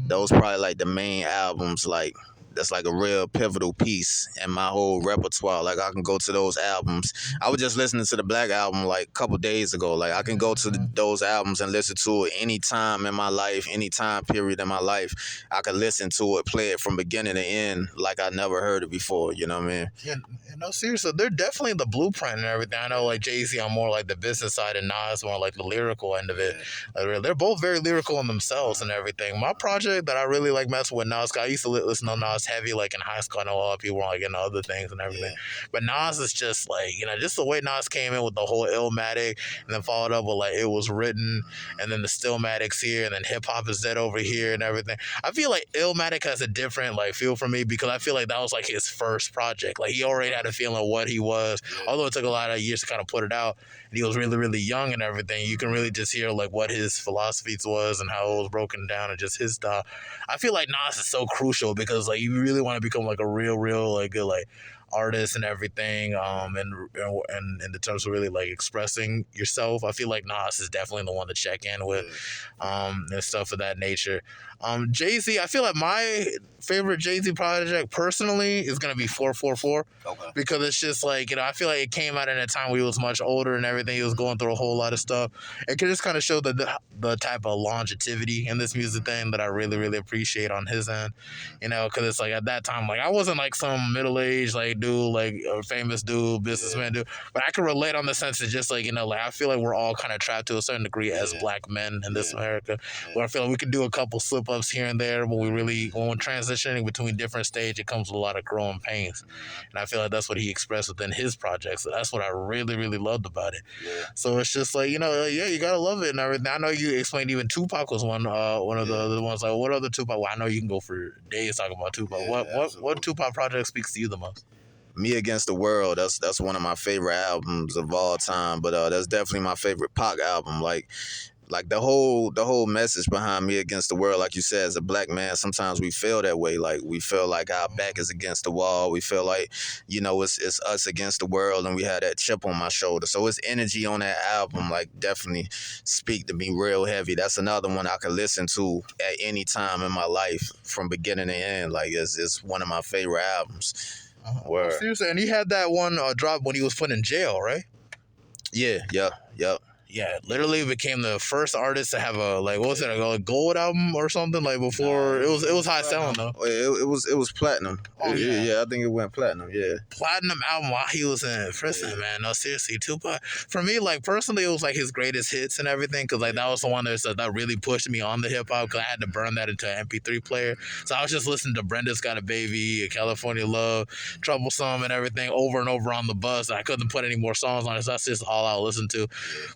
Those probably like the main albums, like that's like a real pivotal piece in my whole repertoire. Like I can go to those albums. I was just listening to the Blak album like a couple days ago. Like I can go to those albums and listen to it any time in my life, any time period in my life. I can listen to it, play it from beginning to end like I never heard it before. You know what I mean? Yeah, no, seriously, they're definitely the blueprint and everything. I know, like Jay-Z on more like the business side, and Nas more like the lyrical end of it. Like, they're both very lyrical in themselves and everything. My project that I really like messing with Nas, 'cause I used to listen to Nas heavy like in high school. I know a lot of people were like into other things and everything, but Nas is just like, just the way Nas came in with the whole Illmatic, and then followed up with like It Was Written, and then the Stillmatics here, and then Hip Hop Is Dead over here and everything. I feel like Illmatic has a different like feel for me, because I feel like that was like his first project. Like he already had a feeling of what he was, although it took a lot of years to kind of put it out, and he was really, really young and everything. You can really just hear like what his philosophies was and how it was broken down and just his style. I feel like Nas is so crucial, because like you really want to become like a real like good like artist and everything, and in the terms of really like expressing yourself. I feel like Nas is definitely the one to check in with, and stuff of that nature. Jay-Z, I feel like my favorite Jay-Z project personally is gonna be 444. Okay. Because it's just like, I feel like it came out in a time where he was much older and everything. He was going through a whole lot of stuff. It could just kind of show the type of longevity in this music thing that I really, really appreciate on his end. Because it's like at that time, like I wasn't like some middle-aged like dude, like a famous dude, businessman dude, but I can relate on the sense of just like, like I feel like we're all kind of trapped to a certain degree as black men in this America, where I feel like we can do a couple slip-ups here and there, but when we're transitioning between different stages, it comes with a lot of growing pains. And I feel like that's what he expressed within his project. So that's what I really, really loved about it. So it's just like, you gotta love it and everything. I know you explained even Tupac was one of the other ones. Like, what other Tupac? Well, I know you can go for days talking about Tupac. What Tupac project speaks to you the most? Me Against the World. That's one of my favorite albums of all time. But that's definitely my favorite Pac album. Like the whole message behind Me Against the World, like you said, as a black man, sometimes we feel that way. Like we feel like our back is against the wall. We feel like, it's us against the world, and we have that chip on my shoulder. So his energy on that album, like, definitely speak to me real heavy. That's another one I could listen to at any time in my life from beginning to end. Like it's one of my favorite albums. Seriously, and he had that one drop when he was put in jail, right? Yeah. Yeah, literally became the first artist to have a what was it, a gold album or something like before. It was high selling though. It was platinum. Oh yeah, I think it went platinum. Yeah, platinum album while he was in prison, man. No, seriously, Tupac for me, like personally, it was like his greatest hits and everything, because like that was the one that really pushed me on the hip hop, because I had to burn that into an MP3 player. So I was just listening to Brenda's Got a Baby, California Love, Troublesome, and everything over and over on the bus. I couldn't put any more songs on it, so that's just all I listened to,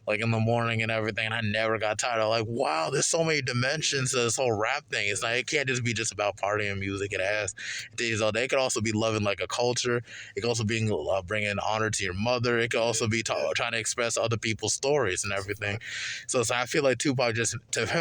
like in the morning and everything. And I never got tired. I'm like, wow, there's so many dimensions to this whole rap thing. It's like, it can't just be just about partying music. It has days all day. It could also be loving like a culture. It could also be bringing honor to your mother. It could also be trying to express other people's stories and everything. So I feel like Tupac,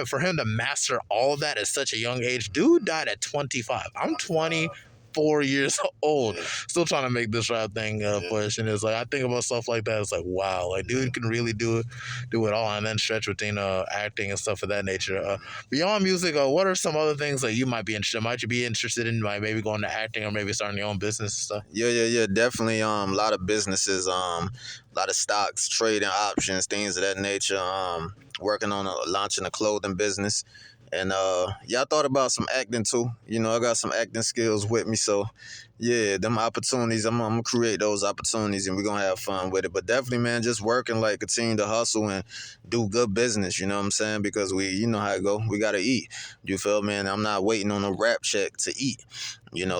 for him to master all of that at such a young age. Dude died at 25. I'm 24 years old, still trying to make this rap thing push. And it's like, I think about stuff like that. It's like, wow, like dude can really do it all, and then stretch within acting and stuff of that nature. Beyond music, what are some other things that you might be interested? Might you be interested in, like maybe going to acting or maybe starting your own business and stuff? Yeah, definitely. A lot of businesses, a lot of stocks, trading options, things of that nature. Working on launching a clothing business. And I thought about some acting too. I got some acting skills with me, so yeah, them opportunities, I'm gonna create those opportunities, and we're gonna have fun with it. But definitely, man, just working, like continue to hustle and do good business, you know what I'm saying? Because you know how it go. We gotta eat. You feel me? And I'm not waiting on a rap check to eat.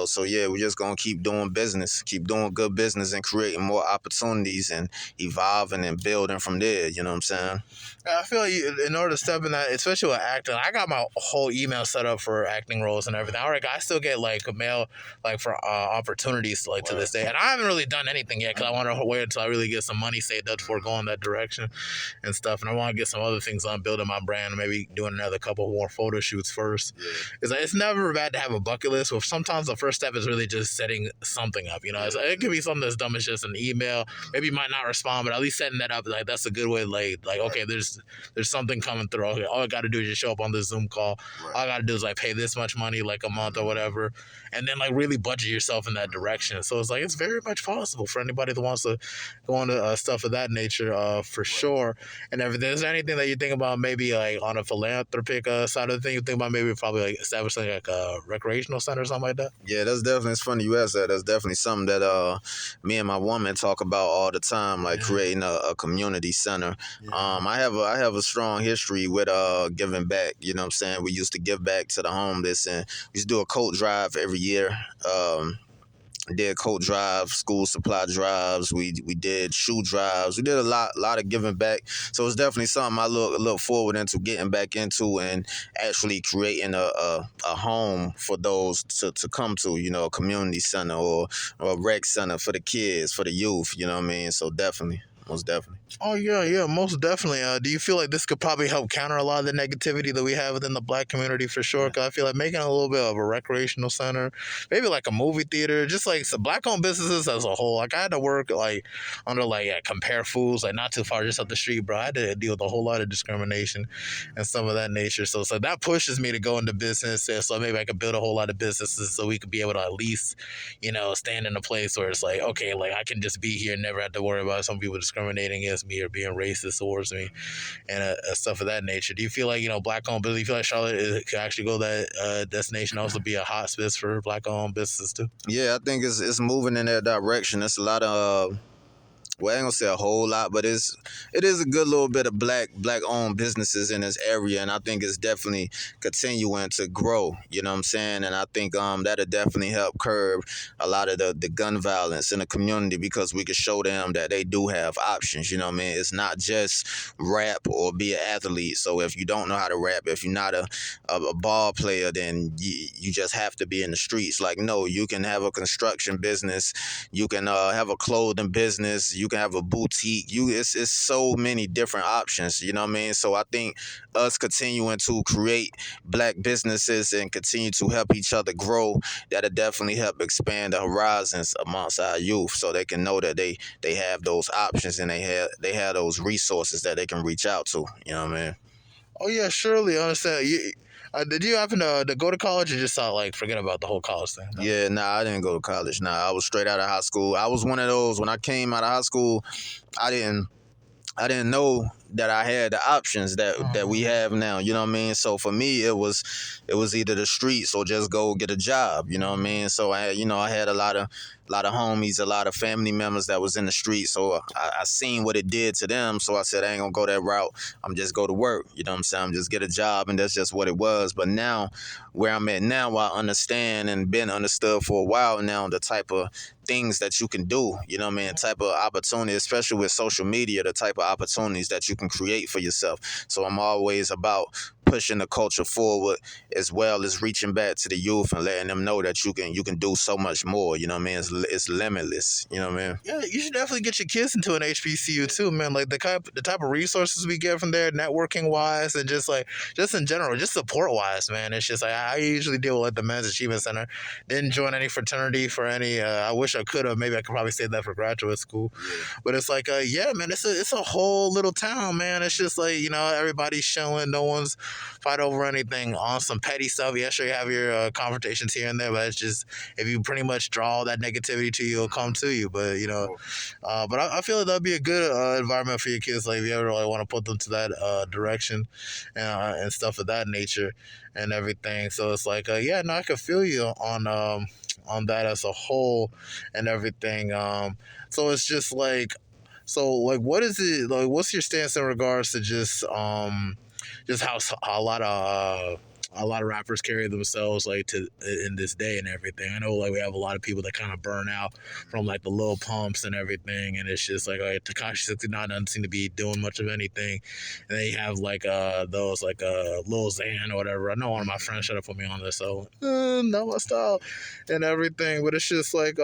So yeah, we're just gonna keep doing business, keep doing good business, and creating more opportunities and evolving and building from there. You know what I'm saying? I feel like in order to step in that, especially with acting, I got my whole email set up for acting roles and everything. I still get like a mail like for opportunities like to this day, and I haven't really done anything yet because I want to wait until I really get some money saved up before going that direction and stuff. And I want to get some other things on building my brand, maybe doing another couple more photo shoots first. It's like, it's never bad to have a bucket list. But sometimes the first step is really just setting something up. It could be something as dumb as just an email. Maybe you might not respond, but at least setting that up, like that's a good way. Like okay, there's something coming through. Okay, all I got to do is just show up on this Zoom call. Right. All I got to do is like pay this much money, like a month or whatever, and then like really budget yourself in that direction. So it's like it's very much possible for anybody that wants to go into stuff of that nature, for sure, and everything. Is there anything that you think about maybe like on a philanthropic side of the thing? You think about maybe probably like establishing like a recreational center or something like that? Yeah, that's definitely. It's funny you asked that. That's definitely something that me and my woman talk about all the time, like creating a community center. Yeah. I have a strong history with giving back. You know what I'm saying? We used to give back to the homeless, and we used to do a coat drive every year. Did coat drives, school supply drives. We did shoe drives. We did a lot of giving back. So it's definitely something I look forward into getting back into, and actually creating a home for those to come to. A community center or a rec center for the kids, for the youth. You know what I mean? So definitely. Most definitely. Oh yeah, most definitely. Do you feel like this could probably help counter a lot of the negativity that we have within the Black community for sure? Because I feel like making a little bit of a recreational center, maybe like a movie theater, just like some Black-owned businesses as a whole. Like I had to work like under Compare Foods, like not too far just up the street, bro. I had to deal with a whole lot of discrimination and some of that nature. So that pushes me to go into business. And so maybe I could build a whole lot of businesses so we could be able to at least, stand in a place where it's like, okay, like I can just be here and never have to worry about some people discriminating against me or being racist towards me and stuff of that nature. Do you feel like Black-owned business? Do you feel like Charlotte could actually go that destination, also be a hospice for Black-owned businesses too? Yeah, I think it's moving in that direction. It's a lot of well, I ain't gonna say a whole lot, but it is a good little bit of black owned businesses in this area, and I think it's definitely continuing to grow. You know what I'm saying? And I think that'll definitely help curb a lot of the gun violence in the community, because we can show them that they do have options. You know what I mean? It's not just rap or be an athlete. So if you don't know how to rap, if you're not a ball player, then you just have to be in the streets. Like, no, you can have a construction business, you can have a clothing business, you can have a boutique. It's so many different options. You know what I mean? So I think us continuing to create Black businesses and continue to help each other grow, that'll definitely help expand the horizons amongst our youth, so they can know that they have those options and they have those resources that they can reach out to. You know what I mean? Oh yeah, surely. I understand. Did you happen to go to college, or just forget about the whole college thing? No? Yeah, nah, I didn't go to college. Nah, I was straight out of high school. I was one of those, when I came out of high school, I didn't know that I had the options that we have now. You know what I mean? So for me, it was either the streets or just go get a job. You know what I mean? So I had a lot of homies, a lot of family members that was in the streets. So I seen what it did to them. So I said, I ain't gonna go that route. I'm just go to work. You know what I'm saying? I'm just get a job, and that's just what it was. But now, where I'm at now, I understand and been understood for a while now the type of things that you can do. You know what I mean? Type of opportunity, especially with social media, the type of opportunities that you can create for yourself. So I'm always about pushing the culture forward, as well as reaching back to the youth and letting them know that you can do so much more. You know what I mean? It's limitless. You know what I mean? Yeah, you should definitely get your kids into an HBCU too, man. Like the type of resources we get from there, networking wise, and just in general, just support wise, man. It's just like I usually deal with the Men's Achievement Center. Didn't join any fraternity for any. I wish I could have. Maybe I could probably save that for graduate school. But it's like, yeah, man. It's a whole little town, man. It's just like everybody's chilling. No one's fight over anything on some petty stuff. Yeah, sure, you have your confrontations here and there, but it's just, if you pretty much draw that negativity to you, it'll come to you. But but I feel like that'd be a good environment for your kids. Like if you ever want to put them to that direction and stuff of that nature and everything. So it's like, yeah, no, I can feel you on that as a whole and everything. So it's just like, what is it like? What's your stance in regards to just how a lot of a lot of rappers carry themselves like to in this day and everything. I know like we have a lot of people that kind of burn out from like the Lil Pumps and everything, and it's just like Takashi 69 doesn't seem to be doing much of anything, and then you have like those like Lil Xan or whatever. I know one of my friends shut up with me on this, so not my style and everything, but it's just like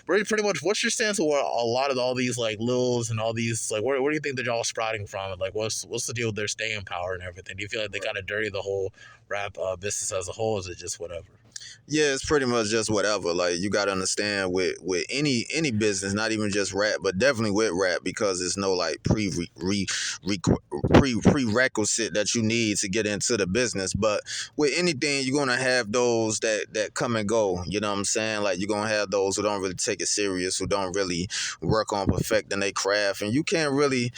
pretty much what's your stance on a lot of all these like Lils and all these like where do you think they're all sprouting from? Like what's the deal with their staying power and everything? Do you feel like they kind of dirty the whole rap business as a whole? Is it just whatever? Yeah, it's pretty much just whatever. Like you gotta understand with any business, not even just rap, but definitely with rap, because there's no like prerequisite that you need to get into the business. But with anything, you're gonna have those that come and go. You know what I'm saying? Like you're gonna have those who don't really take it serious, who don't really work on perfecting their craft, and you can't really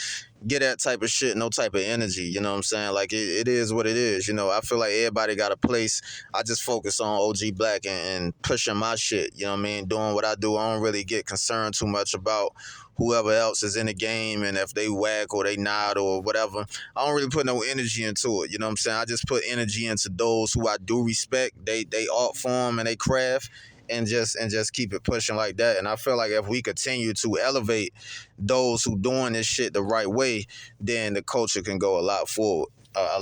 get that type of shit, no type of energy. You know what I'm saying? Like it is what it is. You know, I feel like everybody got a place. I just focus on OG Blak and pushing my shit. You know what I mean? Doing what I do. I don't really get concerned too much about whoever else is in the game and if they whack or they nod or whatever. I don't really put no energy into it. You know what I'm saying? I just put energy into those who I do respect. They art form and they craft. And just keep it pushing like that. And I feel like if we continue to elevate those who doing this shit the right way, then the culture can go a lot forward, a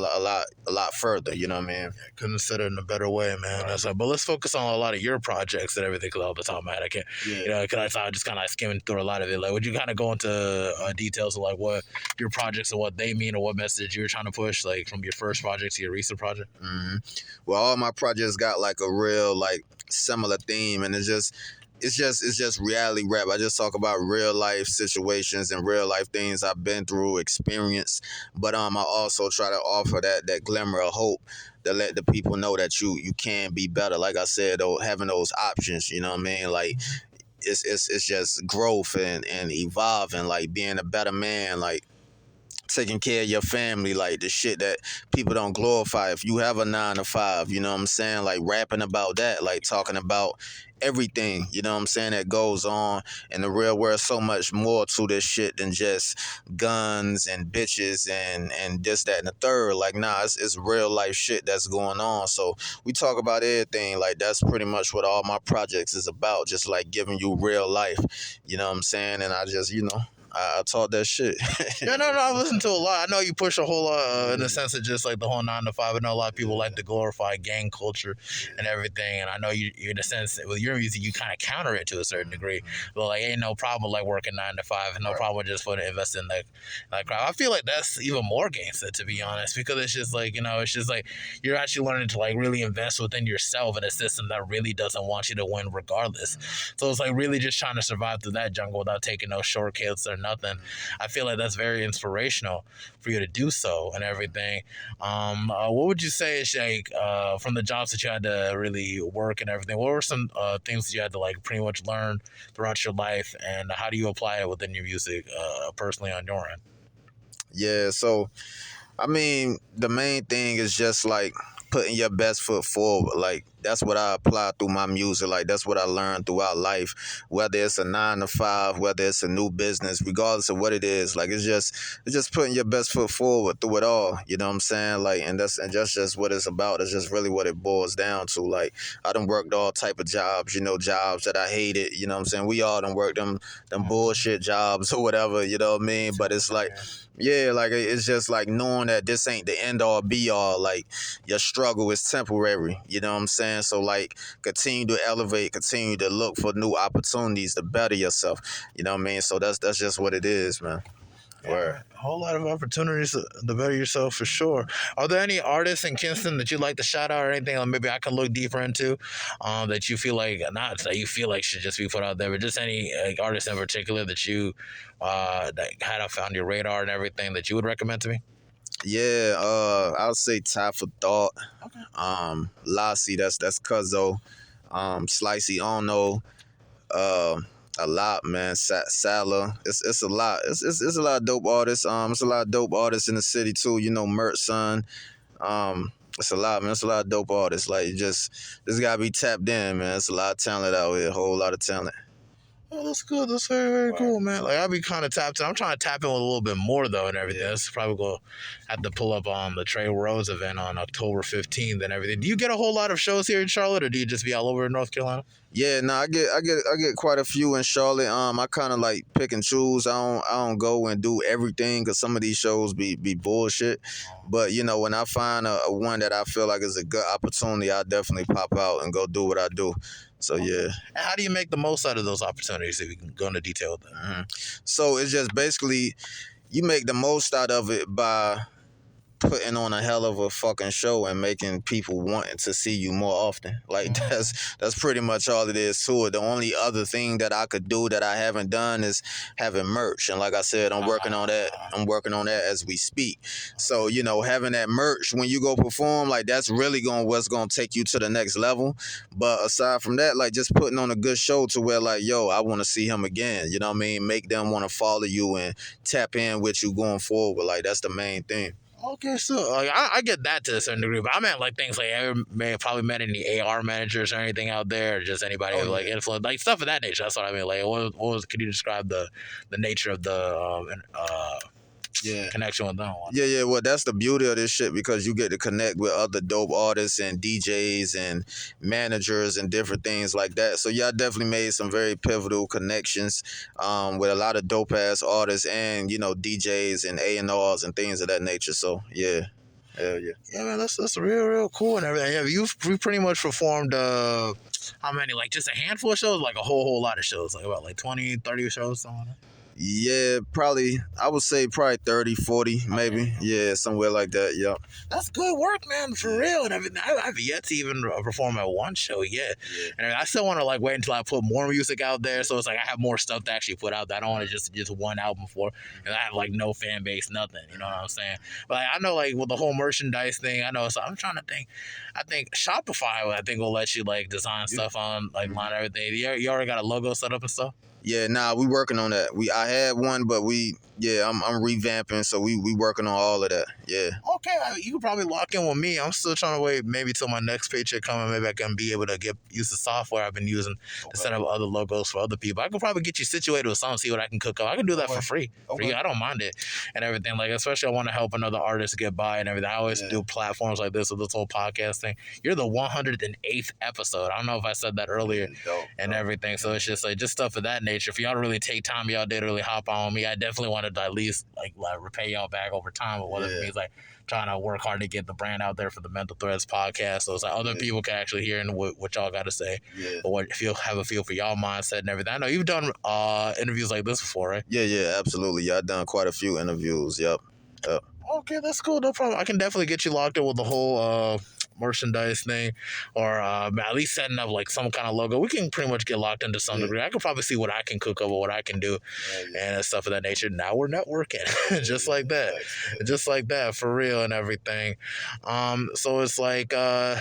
lot further. You know what I mean? Couldn't have said it in a better way, man. That's like, but let's focus on a lot of your projects and everything. Cause all the time, man, I can't, you know, cause I just kind of skimming through a lot of it. Like, would you kind of go into details of like what your projects and what they mean or what message you're trying to push, like from your first project to your recent project? Mm-hmm. Well, all my projects got like a real like similar theme, and it's just reality rap. I just talk about real life situations and real life things I've been through, experienced. But I also try to offer that glimmer of hope to let the people know that you can be better. Like I said, though, having those options, you know what I mean? Like it's just growth and evolving, like being a better man, like taking care of your family, like the shit that people don't glorify. If you have a 9 to 5, you know what I'm saying? Like rapping about that, like talking about everything, you know what I'm saying, that goes on in the real world. So much more to this shit than just guns and bitches and this, that, and the third. Like, nah, it's real life shit that's going on. So we talk about everything. Like, that's pretty much what all my projects is about. Just like giving you real life, you know what I'm saying? And I just, I taught that shit. Yeah, no, I listen to a lot. I know you push a whole lot in the sense of just like the whole 9 to 5. I know a lot of people like to glorify gang culture and everything. And I know you in a sense, with your music, you kind of counter it to a certain degree. But like, ain't no problem like working 9 to 5. No problem just for invest in like crowd. I feel like that's even more gangster, to be honest, because it's just like, it's just like you're actually learning to like really invest within yourself in a system that really doesn't want you to win regardless. So it's like really just trying to survive through that jungle without taking no shortcuts or nothing. I feel like that's very inspirational for you to do so and everything. What would you say is like from the jobs that you had to really work and everything? What were some things that you had to like pretty much learn throughout your life, and how do you apply it within your music personally on your end? Yeah, so I mean, the main thing is just like putting your best foot forward. Like that's what I apply through my music. Like that's what I learned throughout life. Whether it's a 9 to 5, whether it's a new business, regardless of what it is. Like it's just putting your best foot forward through it all. You know what I'm saying? Like and that's just what it's about. It's just really what it boils down to. Like I done worked all type of jobs, jobs that I hated. You know what I'm saying? We all done worked them bullshit jobs or whatever, you know what I mean? But it's like yeah, like it's just like knowing that this ain't the end all be all. Like your struggle is temporary. You know what I'm saying? So like continue to elevate, continue to look for new opportunities to better yourself. You know what I mean? So that's just what it is, man. Yeah, a whole lot of opportunities to better yourself for sure. Are there any artists in Kinston that you'd like to shout out or anything that maybe I can look deeper into that you feel like, not that you feel like should just be put out there, but just any like, artists in particular that you that had found your radar and everything that you would recommend to me? Yeah, I would say Tie for Thought. Okay. Lassie, that's Cuzzo. Slicey Ono. A lot, man. Salah. It's a lot. It's a lot of dope artists. It's a lot of dope artists in the city too. Mert Son. It's a lot, man. It's a lot of dope artists. Like just gotta be tapped in, man. It's a lot of talent out here. A whole lot of talent. Oh, that's good. That's very, very cool, man. Like I'll be kind of tapped in. I'm trying to tap in with a little bit more though, and everything. That's probably going to have to pull up on the Trey Rose event on October 15th and everything. Do you get a whole lot of shows here in Charlotte, or do you just be all over in North Carolina? Yeah, no, I get quite a few in Charlotte. I kind of like pick and choose. I don't go and do everything because some of these shows be bullshit. But you know, when I find a one that I feel like is a good opportunity, I definitely pop out and go do what I do. So yeah. And how do you make the most out of those opportunities? If you can go into detail with that. So it's just basically you make the most out of it by putting on a hell of a fucking show and making people wanting to see you more often. Like that's pretty much all it is to it. The only other thing that I could do that I haven't done is having merch. And like I said, I'm working on that. I'm working on that as we speak. So, you know, having that merch when you go perform, like that's really what's gonna take you to the next level. But aside from that, like just putting on a good show to where like, yo, I wanna see him again. You know what I mean? Make them wanna follow you and tap in with you going forward. Like that's the main thing. Okay, so like, I get that to a certain degree, but I meant like things like I may have probably met any AR managers or anything out there, or just anybody with like influence, like stuff of that nature. That's what I mean. Like, what was? Could you describe the nature of the connection with them? Yeah. Well, that's the beauty of this shit because you get to connect with other dope artists and DJs and managers and different things like that. So yeah, I definitely made some very pivotal connections with a lot of dope ass artists and you know DJs and A&Rs and things of that nature. So yeah. Hell yeah. Yeah, man, that's real cool and everything. Yeah, you've pretty much performed how many? Like just a handful of shows, like a whole lot of shows, like about like 20, 30 shows, something like that. Yeah, probably. I would say probably 30, 40, maybe. Yeah, somewhere like that. Yep. That's good work, man, for real and everything. I've yet to even perform at one show yet. And I still want to like wait until I put more music out there. So it's like I have more stuff to actually put out that I don't want to just one album for. And I have like no fan base, nothing. You know what I'm saying? But like, I know like with the whole merchandise thing, I know. So I'm trying to think. I think Shopify, I think will let you like design stuff on like line everything. You already got a logo set up and stuff? Yeah, nah, we working on that. I had one, but I'm revamping, so we working on all of that. Yeah. Okay, you could probably lock in with me. I'm still trying to wait maybe till my next paycheck comes. Maybe I can be able to use the software I've been using to set up other logos for other people. I could probably get you situated with something, see what I can cook up. I can do that for free. For you, I don't mind it and everything. Like especially I want to help another artist get by and everything. I always do platforms like this with this whole podcast thing. You're the 108th episode. I don't know if I said that earlier and everything. So it's just like just stuff of that nature. For y'all to really take time y'all did to really hop on me, I definitely wanted to at least like repay y'all back over time. But whether it means like trying to work hard to get the brand out there for the Mental Threads podcast, so it's like other people can actually hear and what y'all got to say, or if you have a feel for y'all mindset and everything. I know you've done interviews like this before, right? Yeah, absolutely. Yeah, I've done quite a few interviews. Yep. Okay, that's cool. No problem. I can definitely get you locked in with the whole merchandise thing, or at least setting up like some kind of logo. We can pretty much get locked into some degree. I can probably see what I can cook up or what I can do and stuff of that nature. Now we're networking just like that for real and everything. So it's like I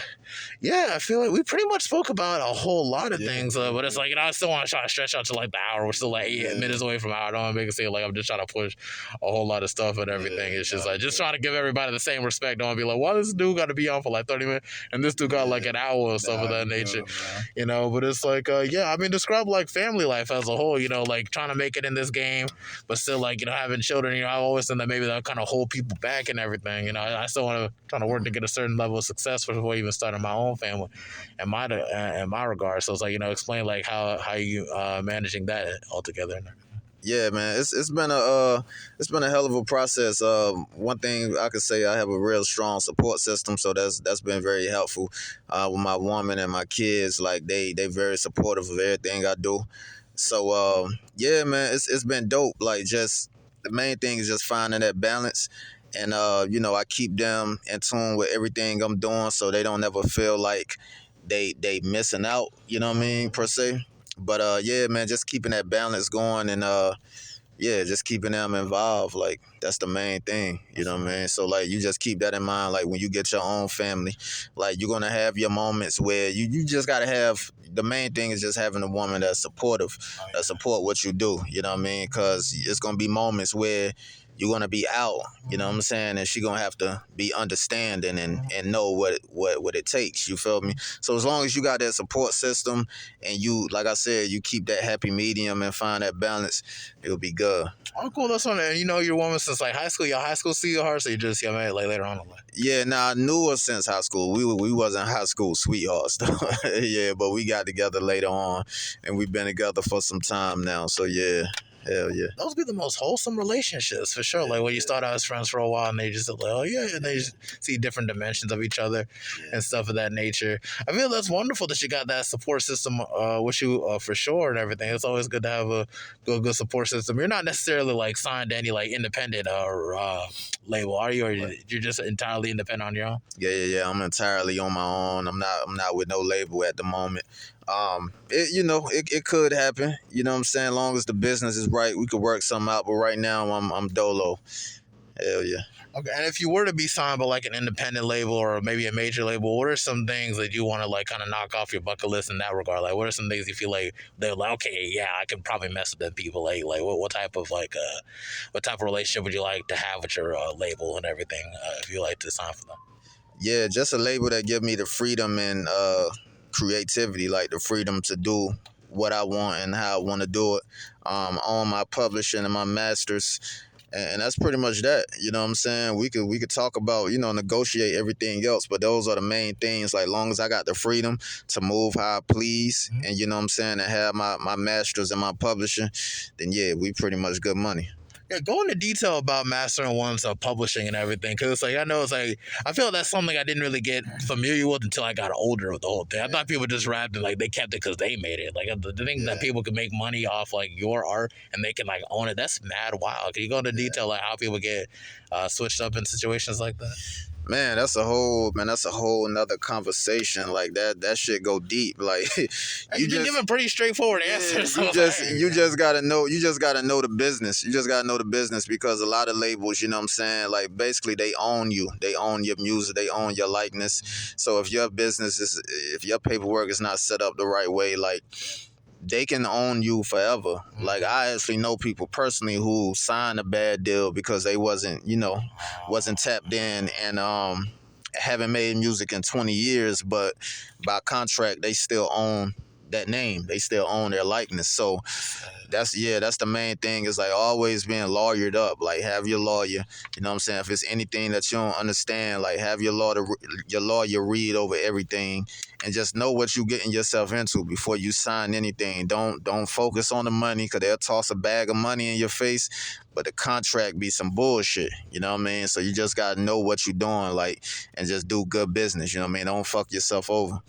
feel like we pretty much spoke about a whole lot of things, but it's like, you know, I still want to try to stretch out to like the hour. We're still like 8 minutes away from an hour. I don't want to make it seem like I'm just trying to push a whole lot of stuff and everything. It's just like just trying to give everybody the same respect. Don't want to be like, well, this dude got to be on for like 30 minutes and this dude got like an hour or stuff of that nature, you know. But it's like I mean, describe like family life as a whole, you know, like trying to make it in this game but still like, you know, having children. You know, I always think that maybe that kind of hold people back and everything. You know, I still want to try to work to get a certain level of success before even starting my own family in my regard. So it's like, you know, explain like how you managing that altogether. Yeah, man, it's been a hell of a process. One thing I could say, I have a real strong support system, so that's been very helpful. With my woman and my kids, like they very supportive of everything I do. So yeah, man, it's been dope. Like just the main thing is just finding that balance. And you know, I keep them in tune with everything I'm doing, so they don't ever feel like they missing out. You know what I mean, per se. But yeah, man, just keeping that balance going and just keeping them involved. Like that's the main thing. You know what I mean? So like you just keep that in mind. Like when you get your own family, like you're gonna have your moments where you just gotta have. The main thing is just having a woman that's supportive, that support what you do. You know what I mean? Because it's gonna be moments where you're gonna be out. You know what I'm saying? And she gonna have to be understanding and know what it takes. You feel me? So as long as you got that support system and you, like I said, you keep that happy medium and find that balance, it'll be good. Oh, cool. That's one. And you know your woman since like high school. Your high school sweetheart, so you just got married like later on in life. Yeah, I knew her since high school. We wasn't high school sweethearts though. Yeah, but we got together later on, and we've been together for some time now. So yeah, hell yeah. Those be the most wholesome relationships for sure. Like when you start out as friends for a while and they just like, oh yeah, and they just see different dimensions of each other and stuff of that nature. I feel that's wonderful that you got that support system with you for sure and everything. It's always good to have a good support system. You're not necessarily like signed to any like independent or label, are you? Or you're just entirely independent on your own? Yeah. I'm entirely on my own. I'm not with no label at the moment. It could happen. You know what I'm saying? Long as the business is right, we could work something out. But right now, I'm dolo. Hell yeah. Okay, and if you were to be signed by like an independent label or maybe a major label, what are some things that you want to like kind of knock off your bucket list in that regard? Like, what are some things you feel like they're like, okay, yeah, I can probably mess with them people. Like what type of like what type of relationship would you like to have with your label and everything if you like to sign for them? Yeah, just a label that give me the freedom and creativity, like the freedom to do what I want and how I want to do it. On my publishing and my masters. And that's pretty much that. You know what I'm saying? We could talk about, negotiate everything else, but those are the main things. Like, long as I got the freedom to move how I please, and you know what I'm saying, and have my masters and my publishing, then yeah, we pretty much good money. Yeah, go into detail about mastering one's publishing and everything, because it's like I know it's like I feel that's something I didn't really get familiar with until I got older with the whole thing. I thought people just rapped and like they kept it because they made it. Like the thing that people can make money off like your art and they can like own it. That's mad wild. Can you go into detail like how people get switched up in situations like that? Man, that's a whole nother conversation. Like that shit go deep. Like you just give a pretty straightforward answer. You just gotta know the business. You just gotta know the business, because a lot of labels, you know what I'm saying, like basically they own you. They own your music, they own your likeness. So if your paperwork is not set up the right way, like they can own you forever. Like I actually know people personally who signed a bad deal because they wasn't tapped in and haven't made music in 20 years, but by contract they still own that name. They still own their likeness. So that's the main thing, is like always being lawyered up. Like have your lawyer, you know what I'm saying? If it's anything that you don't understand, like have your lawyer read over everything and just know what you're getting yourself into before you sign anything. Don't focus on the money, because they'll toss a bag of money in your face, but the contract be some bullshit. You know what I mean? So you just gotta know what you're doing, like, and just do good business. You know what I mean? Don't fuck yourself over.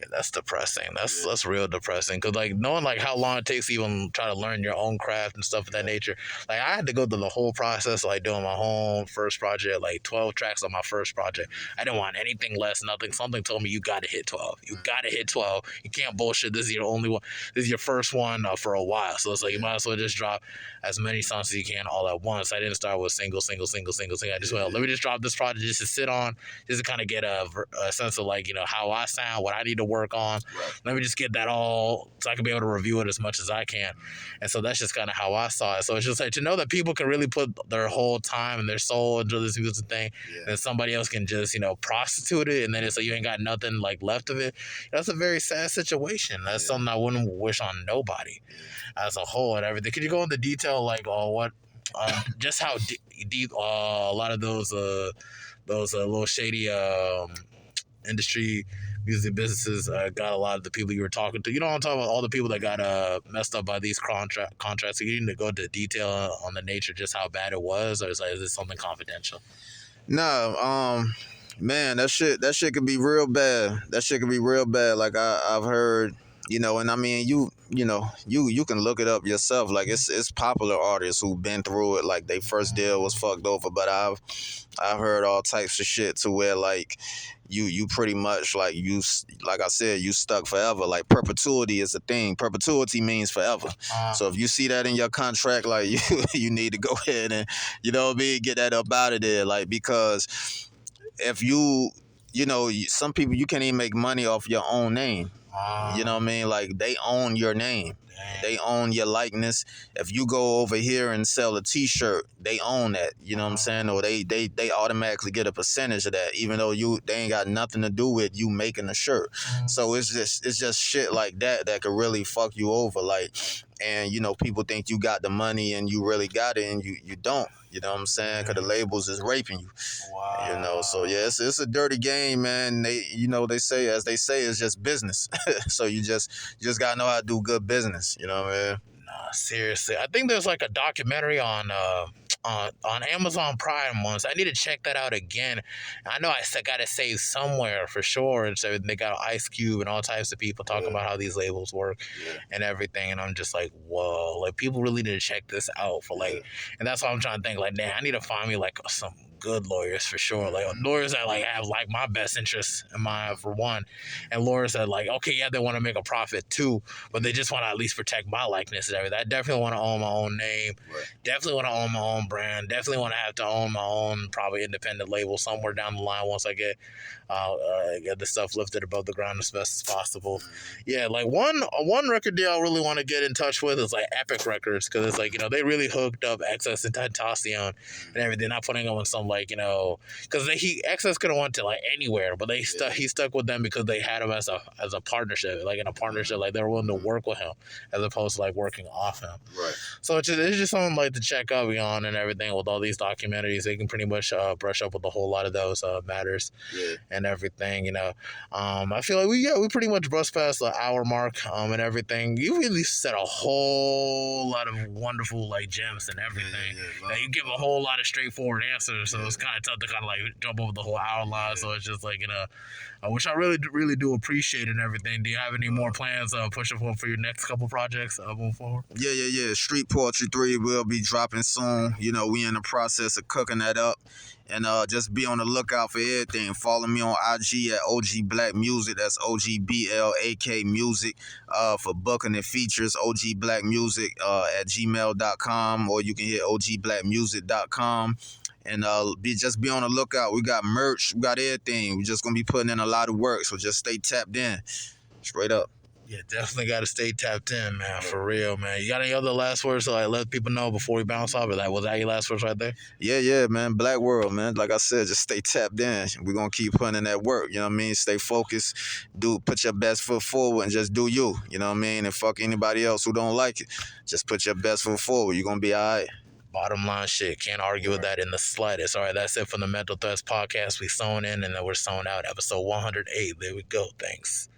Yeah, that's depressing. That's real depressing. Cause like knowing like how long it takes to even try to learn your own craft and stuff of that nature. Like I had to go through the whole process, like doing my whole first project, like 12 tracks on my first project. I didn't want anything less, nothing. Something told me you got to hit 12. You got to hit 12. You can't bullshit. This is your only one. This is your first one for a while. So it's like you might as well just drop as many songs as you can all at once. I didn't start with single. I just went, let me just drop this project just to sit on, just to kind of get a sense of like, how I sound, what I need to work on. Right. Let me just get that all so I can be able to review it as much as I can. And so that's just kind of how I saw it. So it's just like to know that people can really put their whole time and their soul into this music thing, and somebody else can just, prostitute it, and then it's like you ain't got nothing like left of it. That's a very sad situation. That's something I wouldn't wish on nobody as a whole and everything. Could you go into detail like what just how deep a lot of those little shady industry music businesses got a lot of the people you were talking to? You know what I'm talking about? All the people that got messed up by these contracts. So you need to go into detail on the nature, just how bad it was, or is this something confidential? No, man, that shit could be real bad. Like I've heard, and I mean, you can look it up yourself. Like it's popular artists who've been through it. Like their first deal was fucked over, but I've heard all types of shit to where like you pretty much like I said, you stuck forever. Like perpetuity is a thing. Perpetuity means forever. So if you see that in your contract, like you need to go ahead and get that up out of there. Like because if some people, you can't even make money off your own name. You know what I mean? Like, they own your name. They own your likeness. If you go over here and sell a T-shirt, they own that. You know what I'm saying? Or they automatically get a percentage of that, even though they ain't got nothing to do with you making a shirt. So it's just shit like that that could really fuck you over. Like, and you know, people think you got the money and you really got it, and you don't. You know what I'm saying? Because the labels is raping you. Wow. You know, so yeah, it's a dirty game, man. They say it's just business. So you just gotta know how to do good business. You know what I mean? Nah, seriously. I think there's like a documentary on Amazon Prime once. I need to check that out again. I know I got to save somewhere for sure. And so they got Ice Cube and all types of people talking about how these labels work and everything. And I'm just like, whoa, like people really need to check this out for like, and that's why I'm trying to think like, damn, I need to find me like some good lawyers for sure, like lawyers that like have like my best interests in mind for one, and lawyers that like, okay, yeah, they want to make a profit too, but they just want to at least protect my likeness and everything. I definitely want to own my own name, definitely want to own my own brand, definitely want to have to own my own probably independent label somewhere down the line once I get the stuff lifted above the ground as best as possible. Yeah, like one record deal I really want to get in touch with is like Epic Records, because it's like, you know, they really hooked up Excess and Tentacion and everything, not putting them on some like, you know, because Excess could have went to like anywhere, but he stuck with them because they had him as a partnership, like in a partnership, like they were willing to work with him as opposed to like working off him. Right. So it's just something like to check up on and everything with all these documentaries. They can pretty much brush up with a whole lot of those matters and everything, you know. I feel like we pretty much brushed past the hour mark and everything. You really said a whole lot of wonderful like gems and everything. Now, you give a whole lot of straightforward answers, so it's kind of tough to kind of like jump over the whole hour line. So it's just like, you know, which I really do appreciate and everything. Do you have any more plans pushing forward for your next couple projects moving forward? Yeah. Street Poetry 3 will be dropping soon. You know, we in the process of cooking that up. And just be on the lookout for everything. Follow me on IG at OG Blak Music. That's OGBLAK Music. For booking and features, OG Blak Music at gmail.com, or you can hit OGBlakmusic.com. And be on the lookout. We got merch. We got everything. We're just going to be putting in a lot of work. So just stay tapped in. Straight up. Yeah, definitely got to stay tapped in, man, for real, man. You got any other last words to like let people know before we bounce off? Was that your last words right there? Yeah, man. Black World, man. Like I said, just stay tapped in. We're going to keep putting in that work. You know what I mean? Stay focused. Put your best foot forward and just do you. You know what I mean? And fuck anybody else who don't like it. Just put your best foot forward. You're going to be all right. Bottom line shit. Can't argue with that in the slightest. All right, that's it from the Mental Threats Podcast. We sewn in and then we're sewn out. Episode 108. There we go. Thanks.